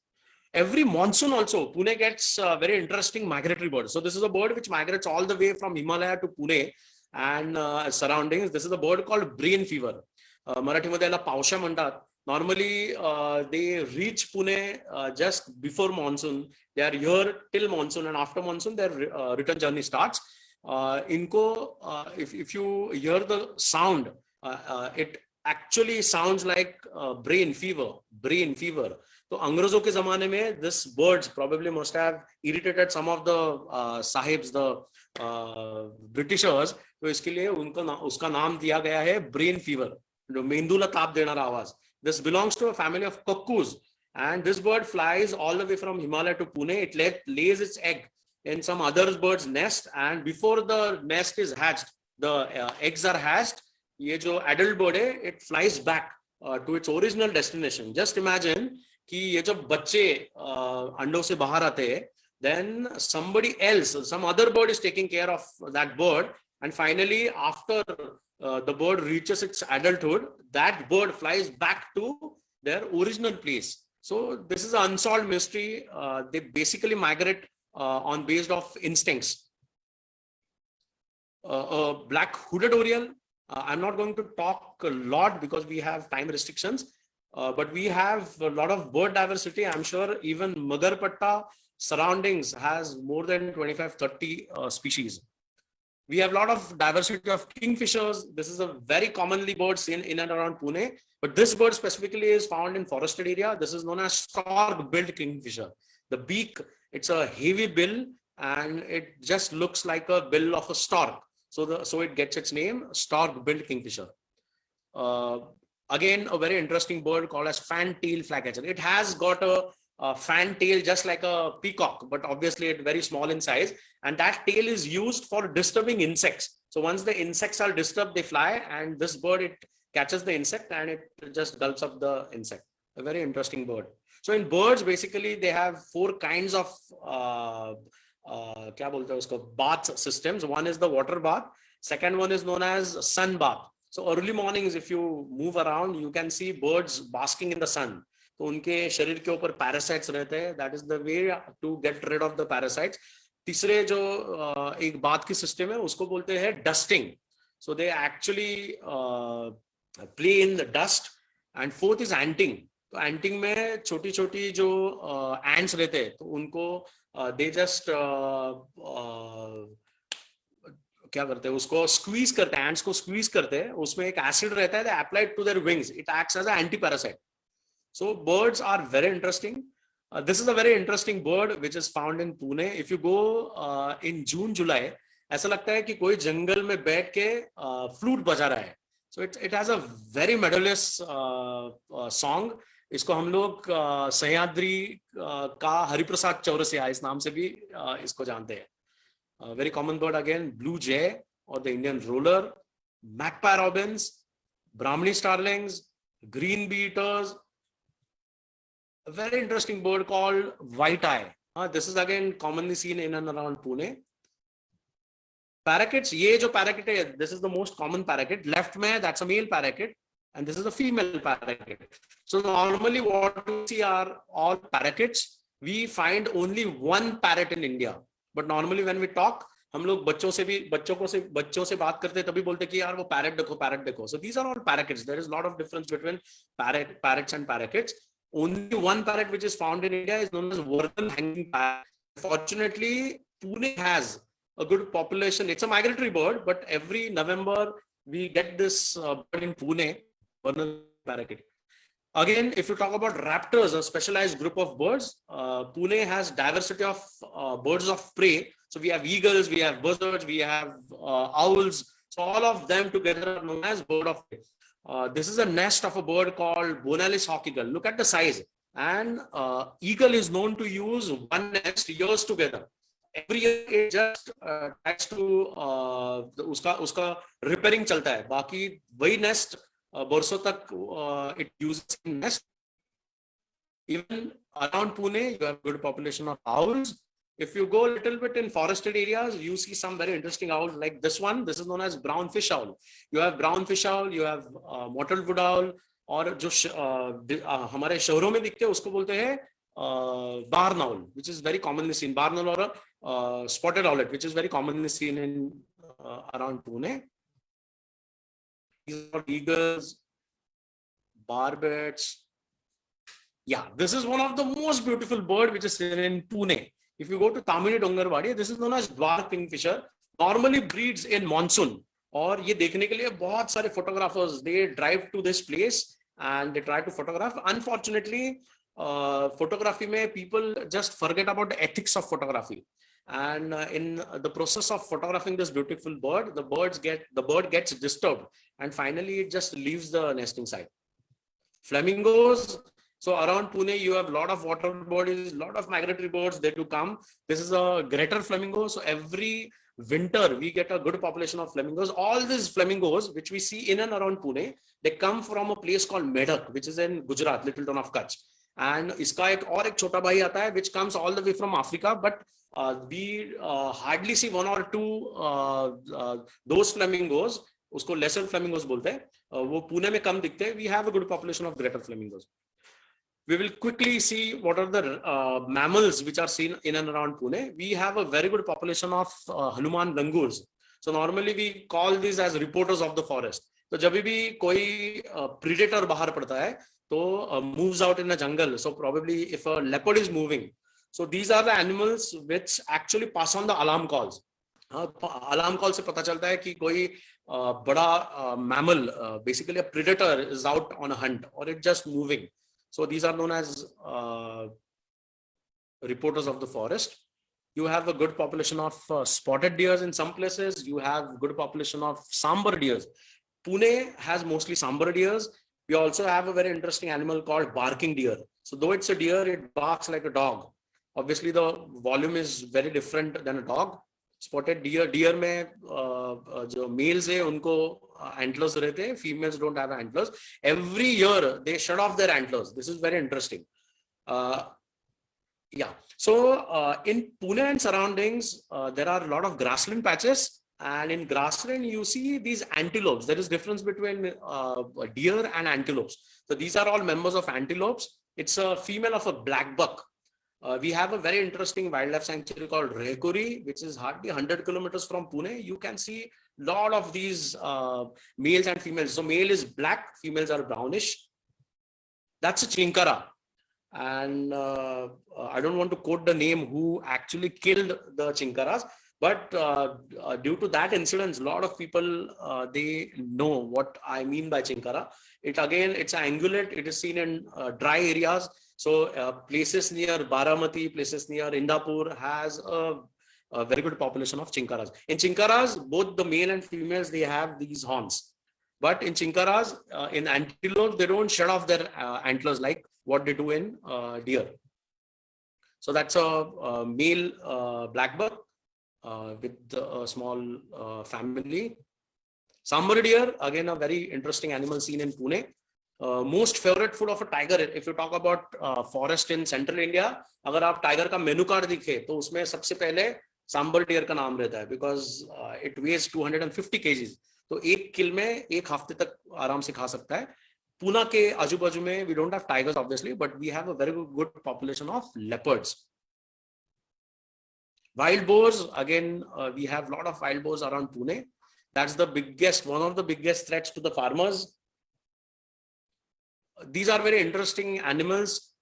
Every monsoon also, Pune gets very interesting migratory birds. So this is a bird which migrates all the way from Himalaya to Pune and surroundings. This is a bird called brain fever. Marathi मध्ये याला पावसा म्हणतात. Normally, they reach Pune just before monsoon. They are here till monsoon, and after monsoon, their return journey starts. If you hear the sound, it actually sounds like brain fever. Brain fever. So, अंग्रेजों के ज़माने में this birds probably must have irritated some of the sahibs, the Britishers. तो इसके लिए उसका नाम दिया गया है brain fever. जो मेंदुला ताप देना आवाज. This belongs to a family of cuckoos, and this bird flies all the way from Himalaya to Pune. It lays its egg in some other bird's nest, and before the nest is hatched, the eggs are hatched. ये जो adult bird है, it flies back to its original destination. Just imagine कि ये जब बच्चे अंडों से बाहर आते हैं, then somebody else, some other bird is taking care of that bird, and finally after the bird reaches its adulthood, that bird flies back to their original place. So this is an unsolved mystery. They basically migrate on based of instincts. A black hooded oriole. I'm not going to talk a lot because we have time restrictions, but we have a lot of bird diversity. I'm sure even Magarpatta surroundings has more than 25-30 species. We have a lot of diversity of kingfishers. This is a very commonly bird seen in and around Pune, but this bird specifically is found in forested area. This is known as stork-billed kingfisher. The beak, it's a heavy bill, and it just looks like a bill of a stork. So it gets its name, stork-billed kingfisher. Again, a very interesting bird called as fan-tail flycatcher. It has got a fan tail just like a peacock, but obviously it's very small in size, and that tail is used for disturbing insects. So once the insects are disturbed, they fly, and this bird, it catches the insect and it just gulps up the insect. A very interesting bird. So in birds, basically they have 4 kinds of bath systems. One is the water bath. Second one is known as sun bath. So early mornings, if you move around, you can see birds basking in the sun. तो उनके शरीर के ऊपर parasites रहते हैं. That is the way to get rid of the parasites. तीसरे जो एक बात की सिस्टम है उसको बोलते हैं dusting. So they actually play in the dust. And fourth is anting. तो एंटिंग में छोटी छोटी जो एंट्स रहते हैं तो उनको दे जस्ट क्या करते हैं, उसको स्क्वीज करते हैं, एंट्स को स्क्वीज करते हैं. उसमें एक एसिड रहता है, they applied to their wings. It acts as a anti parasite. So birds are very interesting. This is a very interesting bird which is found in Pune. If you go in June, July, ऐसा लगता है कि कोई जंगल में बैठ के flute बजा रहा है. So it has a very melodious song. इसको हम लोग सह्याद्री का हरिप्रसाद चौरसिया इस नाम से भी इसको जानते हैं. Very common bird again, blue jay or the Indian roller, magpie robins, Brahmini starlings, green bee-eaters. A very interesting bird called white eye. This is again commonly seen in and around Pune. Parakeets, ये जो parakeet है, this is the most common parakeet. Left में, that's a male parakeet, and this is a female parakeet. So normally what we see are all parakeets. We find only one parrot in India. But normally when we talk, हम लोग बच्चों से बात करते हैं तभी बोलते हैं कि यार वो parrot देखो. So these are all parakeets. There is a lot of difference between parrots and parakeets. Only one parrot which is found in India is known as Vardhan hanging parrot. Fortunately, Pune has a good population. It's a migratory bird, but every November we get this bird in Pune, Vardhan parakeet. Again, if you talk about raptors, a specialized group of birds, Pune has diversity of birds of prey. So we have eagles, we have buzzards, we have owls. So all of them together are known as bird of prey. This is a nest of a bird called Bonalis hawk eagle. Look at the size. And eagle is known to use one nest years together. Every year it just tries to उसका repairing चलता है. बाकी वही nest बरसों तक it uses nest. Even around Pune, you have good population of owls. If you go a little bit in forested areas, you see some very interesting owls like this one. This is known as brown fish owl. You have brown fish owl, you have mottled wood owl, और जो हमारे शहरों में दिखते हैं उसको बोलते हैं barn owl, which is very commonly seen. Barn owl or spotted owlet, which is very commonly seen in around Pune. These are eagles, barbets. Yeah, this is one of the most beautiful bird which is seen in Pune. If you go to Tamini Dongarwadi, this is known as dwarf kingfisher. Normally breeds in monsoon. और ये देखने के लिए बहुत सारे photographers they drive to this place and they try to photograph. Unfortunately, photography में people just forget about the ethics of photography. And in the process of photographing this beautiful bird, the bird gets disturbed, and finally it just leaves the nesting site. Flamingos. So around Pune, you have a lot of water bodies, a lot of migratory birds that do come. This is a greater flamingo. So every winter, we get a good population of flamingos. All these flamingos, which we see in and around Pune, they come from a place called Medak, which is in Gujarat, little town of Kutch. And iska ek aur ek chota bhai aata hai, which comes all the way from Africa. But we hardly see one or two those flamingos. Usko lesser flamingos bolte hain. वो पुणे में कम दिखते हैं. We have a good population of greater flamingos. We will quickly see what are the mammals which are seen in and around Pune. We have a very good population of Hanuman langurs. So normally we call these as reporters of the forest. So जब भी कोई predator बाहर पड़ता है, तो moves out in a jungle. So probably if a leopard is moving, so these are the animals which actually pass on the alarm calls. हाँ, alarm call से पता चलता है कि कोई बड़ा mammal, basically a predator is out on a hunt or it just moving. So these are known as reporters of the forest. You have a good population of spotted deers in some places. You have good population of sambar deers. Pune has mostly sambar deers. We also have a very interesting animal called barking deer. So though it's a deer, it barks like a dog. Obviously, the volume is very different than a dog. Spotted deer में जो males है उनको antlers रहते हैं, females don't have antlers. Every year they shut off their antlers. This is very interesting. Yeah. So in Pune and surroundings, there are a lot of grassland patches, and in grassland you see these antelopes. There is difference between deer and antelopes. So these are all members of antelopes. It's a female of a black buck. We have a very interesting wildlife sanctuary called Rehkuri, which is hardly 100 kilometers from Pune. You can see a lot of these males and females. So male is black, females are brownish. That's a chinkara. And I don't want to quote the name who actually killed the chinkaras, but due to that incident, a lot of people, they know what I mean by chinkara. It's an ungulate. It is seen in dry areas. So places near Baramati, places near Indapur has a very good population of chinkaras. In chinkaras, both the male and females, they have these horns. But in chinkaras, in antelopes, they don't shut off their antlers like what they do in deer. So that's a male black buck with a small family. Sambar deer, again, a very interesting animal seen in Pune. Most favorite food of a tiger, if you talk about forest in central India, अगर आप tiger का menu card दिखे तो उसमें सबसे पहले sambar deer का नाम रहता है, because it weighs 250 kgs. तो एक किल में एक हफ्ते तक आराम से खा सकता है. पूना के आजू बाजू में we don't have tigers obviously, but we have a very good population of leopards. Wild boars, again, we have a lot of wild boars around Pune. That's the biggest, one of the biggest threats to the farmers. These are very interesting animals,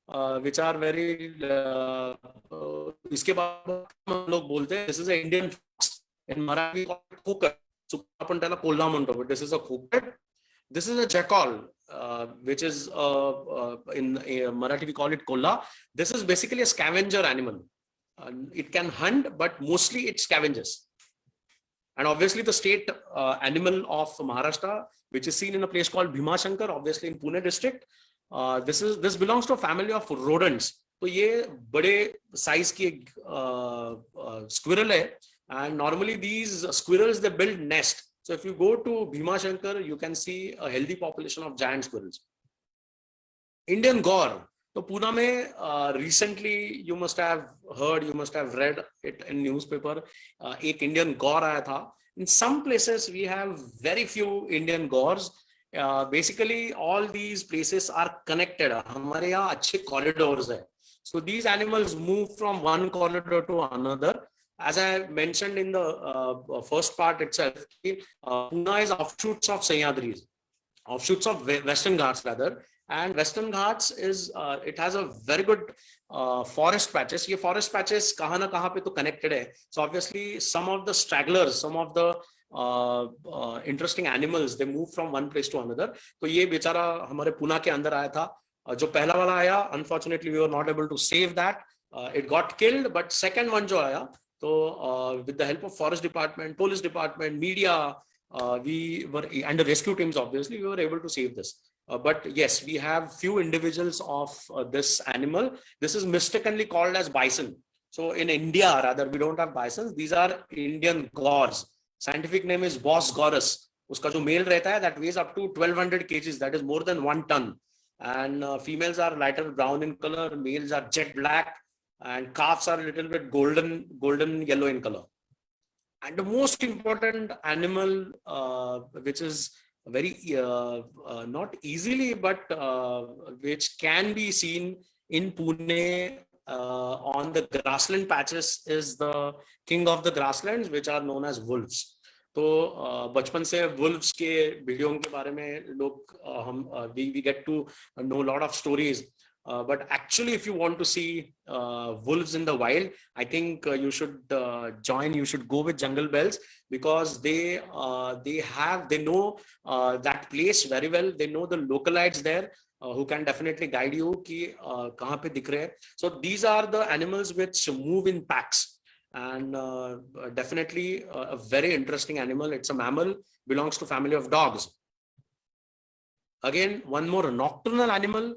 which are very, इसके बाद हम लोग बोलते हैं, this is an Indian fox. In Marathi, खोकट. आपण त्याला कोल्हा म्हणतो, but this is a खोकट. This is a jackal, which is in Marathi we call it kolla. This is basically a scavenger animal. It can hunt, but mostly it scavenges. And obviously the state animal of Maharashtra, which is seen in a place called Bhimashankar, obviously in Pune district. This belongs to a family of rodents. So ये बड़े size की squirrel है, and normally these squirrels, they build nest. So if you go to Bhimashankar, you can see a healthy population of giant squirrels. Indian gaur. So Pune में recently you must have heard, you must have read it in newspaper. एक Indian gaur आया था. In some places we have very few Indian gaurs. Basically all these places are connected. हमारे यहाँ अच्छे corridors है. So these animals move from one corridor to another. As I mentioned in the first part itself, Pune is offshoots of Sahyadris, offshoots of Western Ghats rather. And Western Ghats is, it has a very good forest patches. ये forest patches कहाँ ना कहाँ पे तो connected है. So obviously some of the stragglers, some of the interesting animals, they move from one place to another. तो ये बेचारा हमारे Pune के अंदर आया था. जो पहला वाला आया, unfortunately we were not able to save that. It got killed, but second one जो आया, so with the help of forest department, police department, media, we were, and the rescue teams, obviously, we were able to save this. But yes, we have few individuals of this animal. This is mistakenly called as bison. So in India, rather, we don't have bisons. These are Indian gaurs. Scientific name is Bos gaurus. Uska jo male रहता है, that weighs up to 1200 kgs. That is more than 1 ton. And females are lighter brown in color. Males are jet black. And calves are a little bit golden yellow in color. And the most important animal, which is very not easily, but which can be seen in Pune on the grassland patches, is the king of the grasslands, which are known as wolves. तो बचपन से wolves के video के बारे में लोग we get to know a lot of stories. But actually, if you want to see wolves in the wild, I think you should you should go with Jungle Bells, because they know that place very well. They know the localites there, who can definitely guide you कि कहाँ पे दिख रहे हैं. So these are the animals which move in packs, and definitely a very interesting animal. It's a mammal, belongs to family of dogs. Again, one more nocturnal animal.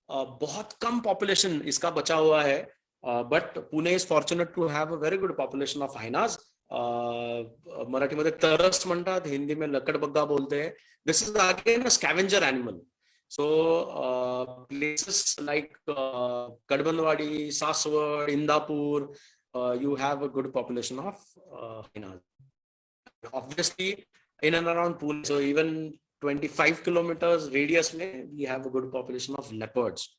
बहुत कम population इसका बचा हुआ है, but Pune is fortunate to have a very good population of hyenas. मराठीमध्ये तरस म्हणतात, हिंदी में लकडबग्गा बोलते हैं. This is again a scavenger animal. So places like Kadbanwadi, Saswad, Indapur, you have a good population of hyenas. Obviously, in and around Pune, so even 25 kilometers radius, we have a good population of leopards.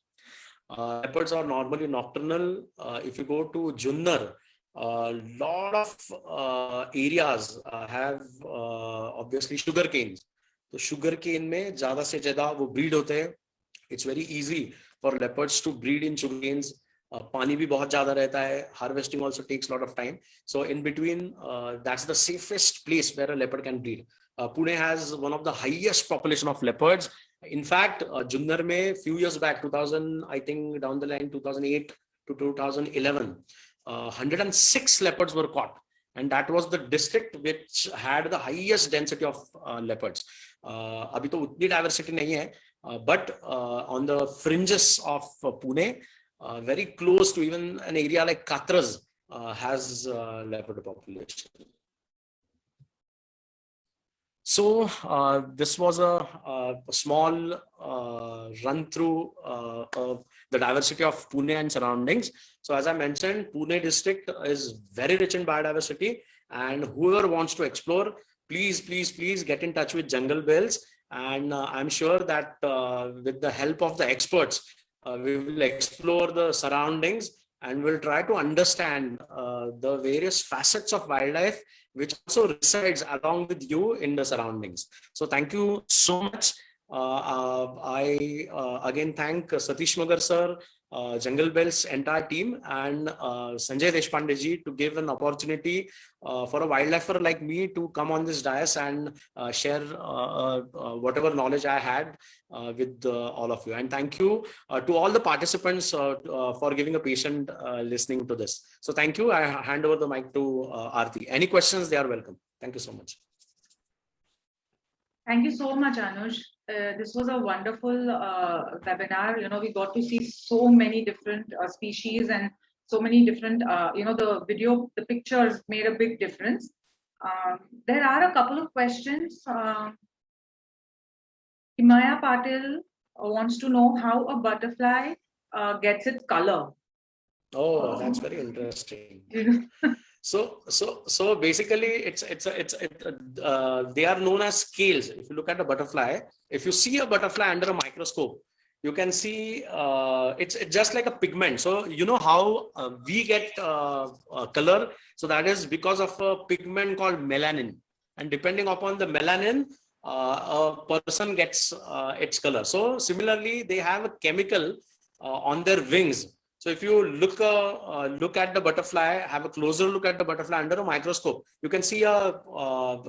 Leopards are normally nocturnal. If you go to Junnar, a lot of areas have obviously sugar canes. So sugar cane में ज़्यादा से ज़्यादा वो breed होते हैं. It's very easy for leopards to breed in sugar canes. पानी भी बहुत ज़्यादा रहता है. Harvesting also takes a lot of time. So in between, that's the safest place where a leopard can breed. Pune has one of the highest population of leopards. In fact, Junnar में few years back, 2000, I think down the line, 2008 to 2011, 106 leopards were caught. And that was the district which had the highest density of leopards. अभी तो उतनी diversity नहीं है, but on the fringes of Pune, very close to even an area like Katras, has leopard population. So this was a small run through of the diversity of Pune and surroundings. So as I mentioned, Pune district is very rich in biodiversity, and whoever wants to explore, please get in touch with Jungle Bells. And I'm sure that with the help of the experts, we will explore the surroundings and we'll try to understand the various facets of wildlife which also resides along with you in the surroundings. So thank you so much. I again thank Satish Magar sir, Jungle Bells entire team, and Sanjay Deshpande ji to give an opportunity for a wildlifer like me to come on this dais and share whatever knowledge I had with all of you. And thank you to all the participants for giving a patient listening to this. So thank you. I hand over the mic to Aarti. Any questions, they are welcome. Thank you so much. Thank you so much, Anuj. This was a wonderful webinar. You know, we got to see so many different species and so many different, you know, the video, the pictures made a big difference. There are a couple of questions. Himaya Patil wants to know how a butterfly gets its color. Oh, that's very interesting. So basically, they are known as scales. If you look at a butterfly, if you see a butterfly under a microscope, you can see it's just like a pigment. So you know how we get color. So that is because of a pigment called melanin, and depending upon the melanin, a person gets its color. So similarly, they have a chemical on their wings. So if you look at the butterfly, have a closer look at the butterfly under a microscope, you can see a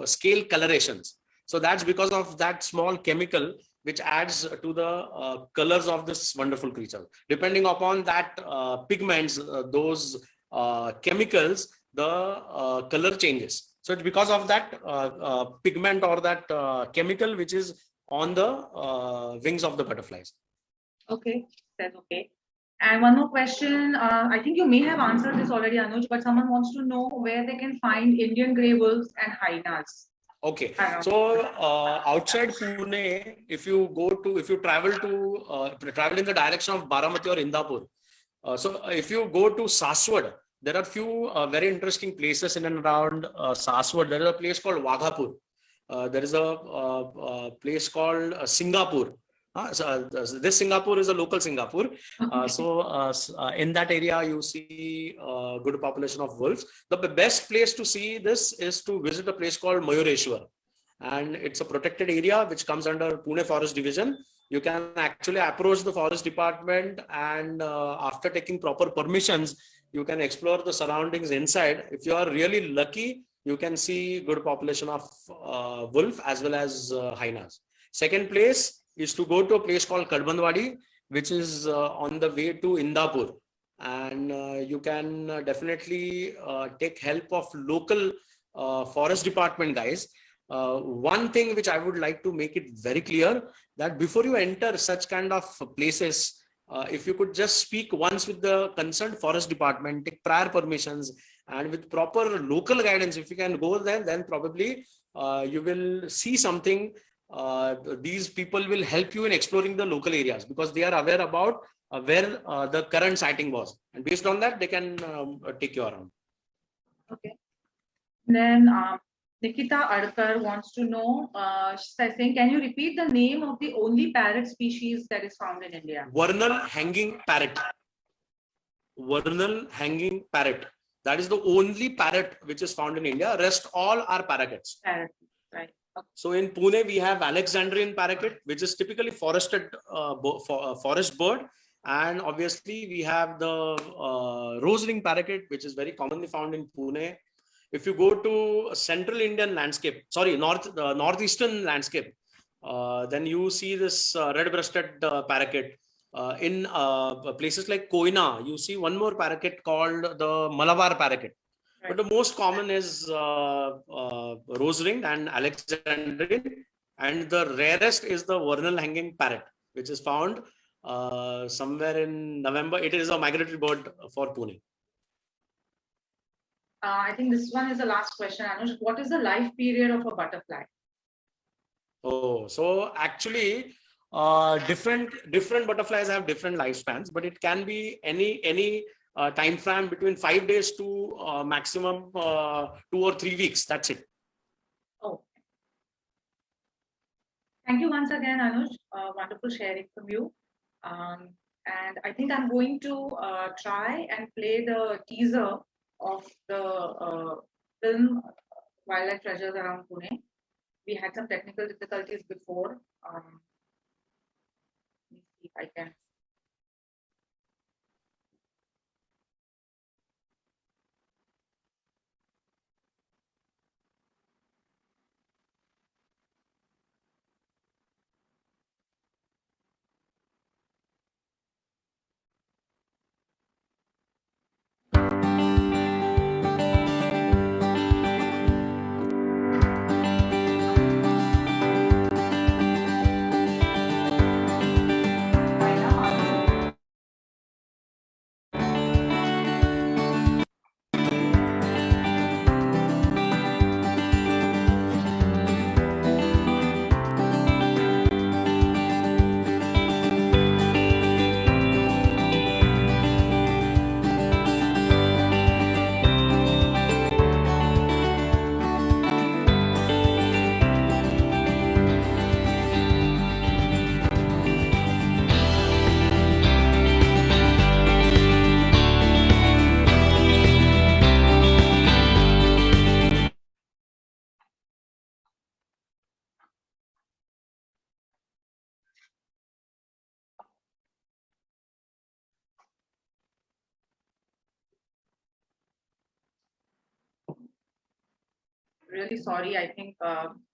scale colorations. So that's because of that small chemical which adds to the colors of this wonderful creature. Depending upon that pigments, those chemicals, the color changes. So it's because of that pigment or that chemical which is on the wings of the butterflies. Okay, that's okay. And one more question. I think you may have answered this already, Anuj, but someone wants to know where they can find Indian grey wolves and hyenas. Okay, so outside Pune, if you travel in the direction of Baramati or Indapur, so if you go to Saswad, there are few very interesting places in and around Saswad. There is a place called Waghapur. There is a place called Singapore. So this Singapore is a local Singapore. In that area, you see a good population of wolves. The best place to see this is to visit a place called Mayureshwar. And it's a protected area which comes under Pune Forest Division. you can actually approach the forest department, and after taking proper permissions, you can explore the surroundings inside. If you are really lucky, you can see good population of wolf as well as hyenas. Second place is to go to a place called Kadbanwadi, which is on the way to Indapur. And you can definitely take help of local forest department guys. One thing which I would like to make it very clear, that before you enter such kind of places, if you could just speak once with the concerned forest department, take prior permissions, and with proper local guidance, if you can go there, then probably you will see something. These people will help you in exploring the local areas, because they are aware about where the current sighting was, and based on that they can take you around. Okay. Then Nikita Adkar wants to know, she's saying, can you repeat the name of the only parrot species that is found in India? Vernal hanging parrot. Vernal hanging parrot. That is the only parrot which is found in India. Rest all are parakeets. Parrot, right. Okay. So in Pune, we have Alexandrian parakeet, which is typically forested forest bird. And obviously, we have the rose-ring parakeet, which is very commonly found in Pune. If you go to central Indian landscape, sorry, northeastern landscape, then you see this red-breasted parakeet. In places like Koina, you see one more parakeet called the Malabar parakeet. Right. But the most common is rose-ringed and Alexandrian, and the rarest is the vernal hanging parrot, which is found somewhere in November. It is a migratory bird for Pune. I think this one is the last question, Anuj. What is the life period of a butterfly? Oh, so actually, different butterflies have different lifespans, but it can be any time frame between 5 days to maximum 2 or 3 weeks. That's it. Oh, thank you once again, Anuj. Wonderful sharing from you. And I think I'm going to try and play the teaser of the film Wildlife Treasures Around Pune. We had some technical difficulties before. Let me see if I can. Really sorry. I think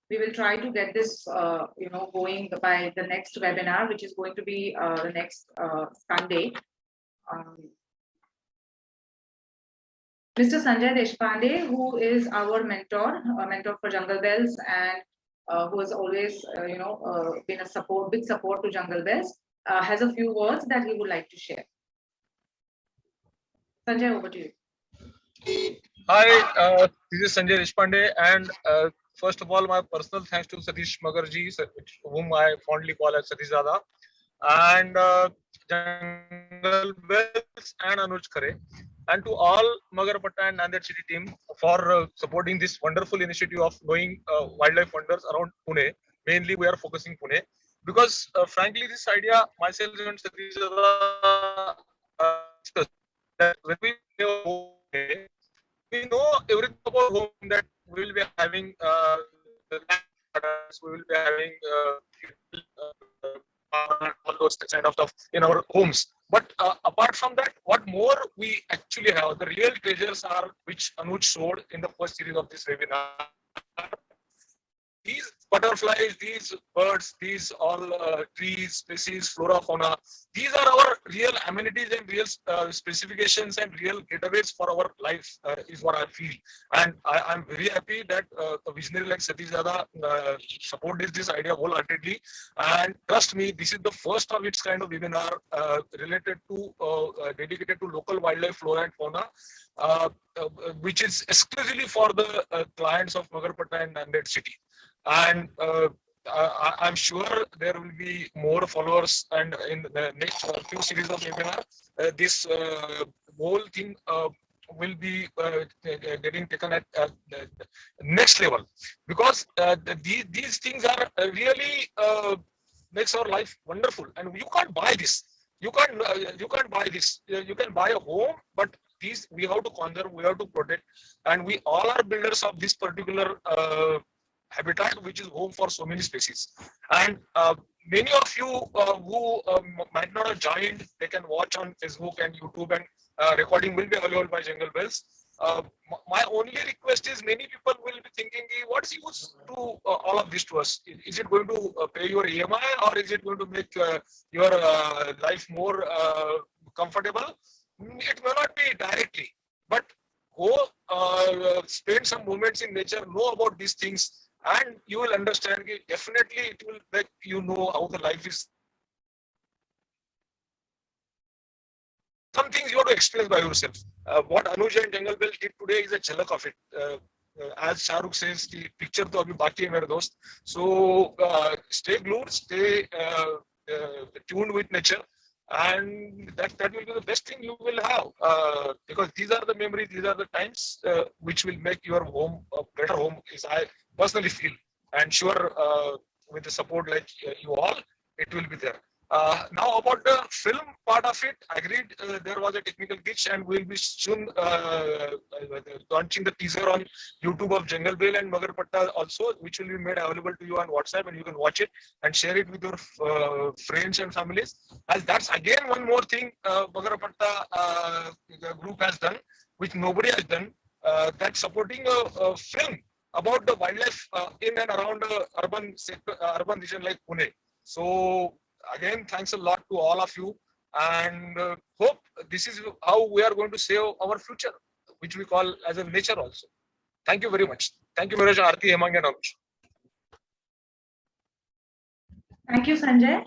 we will try to get this, going by the next webinar, which is going to be the next Sunday. Mr. Sanjay Deshpande, who is our mentor for Jungle Bells, and who has always, been a big support to Jungle Bells, has a few words that he would like to share. Sanjay, over to you. Hi, this is Sanjay Deshpande, and first of all, my personal thanks to Satish Magarji, whom I fondly call as Satish Dada, and Jungle Bells and Anuj Khare, and to all Magarpatta and Nanded City team for supporting this wonderful initiative of knowing wildlife wonders around Pune. Mainly, we are focusing Pune because, frankly, this idea myself and Satish Dada discussed that when we know Pune, we know everything about home, that we will be having we will be having those kind of stuff in our homes. But apart from that, what more we actually have, the real treasures are which Anuj showed in the first series of this webinar. These butterflies, these birds, these all trees, species, flora, fauna, these are our real amenities and real specifications and real getaways for our life, is what I feel. And I'm very happy that a visionary like Satish Dada supported this idea wholeheartedly. And trust me, this is the first of its kind of webinar related to, dedicated to local wildlife, flora and fauna, which is exclusively for the clients of Magarpatta and Nanded city. And I'm sure there will be more followers, and in the next few series of webinar, this whole thing will be getting taken at the next level, because these things are really makes our life wonderful. And you can't buy this. You can't buy this. You can buy a home, but these we have to conserve, we have to protect, and we all are builders of this particular habitat, which is home for so many species. And many of you who might not have joined, they can watch on Facebook and YouTube, and recording will be available by Jungle Bells. My only request is, many people will be thinking, what's use to all of this to us? Is it going to pay your EMI, or is it going to make your life more comfortable? It may not be directly, but go spend some moments in nature, know about these things, and you will understand. Definitely it will make you know how the life is. Some things you have to experience by yourself. What Anuj and Jungle Bell did today is a jhalak of it. As Shah Rukh says, the picture to abhi baki hai mere dost. So stay glued, stay tuned with nature, and that will be the best thing you will have, because these are the memories, these are the times which will make your home a better home, is I personally feel. And sure, with the support like you all, it will be there. Now about the film part of it, I agreed there was a technical glitch, and we'll be soon launching the teaser on YouTube of Jungle Bell and Magarpatta also, which will be made available to you on WhatsApp, and you can watch it and share it with your friends and families. As that's again one more thing Magarpatta group has done, which nobody has done, that supporting a film about the wildlife in and around urban region like Pune. So again, thanks a lot to all of you, and hope this is how we are going to save our future, which we call as a nature also. Thank you very much. Thank you very much, Aarti, Hemang, and Anuj. Thank you, Sanjay.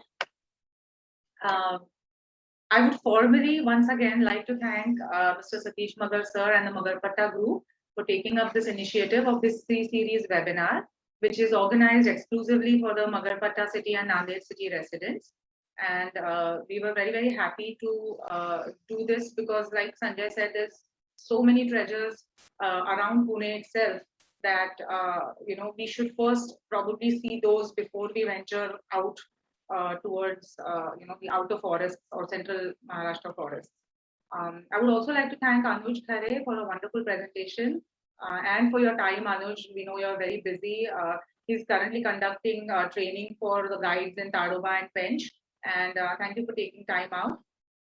I would formally once again like to thank Mr. Satish Magar sir and the Magarpatta group for taking up this initiative of this 3-series webinar, which is organized exclusively for the Magarpatta city and Nanded city residents. And we were very, very happy to do this, because like Sanjay said, there's so many treasures around Pune itself that, we should first probably see those before we venture out towards, the outer forests or central Maharashtra forests. I would also like to thank Anuj Khare for a wonderful presentation and for your time, Anuj. We know you're very busy. He's currently conducting training for the guides in Tadoba and Pench. And thank you for taking time out.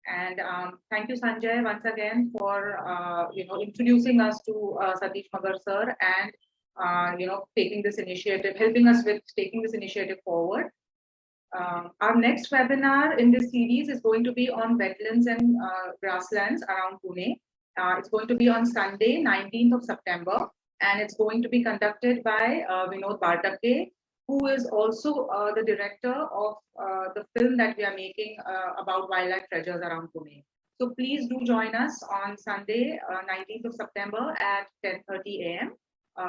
And thank you, Sanjay, once again for introducing us to Satish Magar sir, and taking this initiative, helping us with taking this initiative forward. Our next webinar in this series is going to be on wetlands and grasslands around Pune. It's going to be on Sunday, 19th of September, and it's going to be conducted by Vinod Bartake, who is also the director of the film that we are making about wildlife treasures around Pune. So please do join us on Sunday, 19th of September at 10:30 a.m.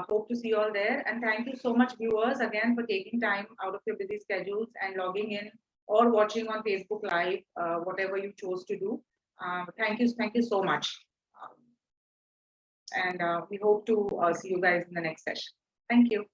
Hope to see you all there. And thank you so much, viewers, again, for taking time out of your busy schedules and logging in or watching on Facebook Live, whatever you chose to do. Thank you so much. And we hope to see you guys in the next session. Thank you.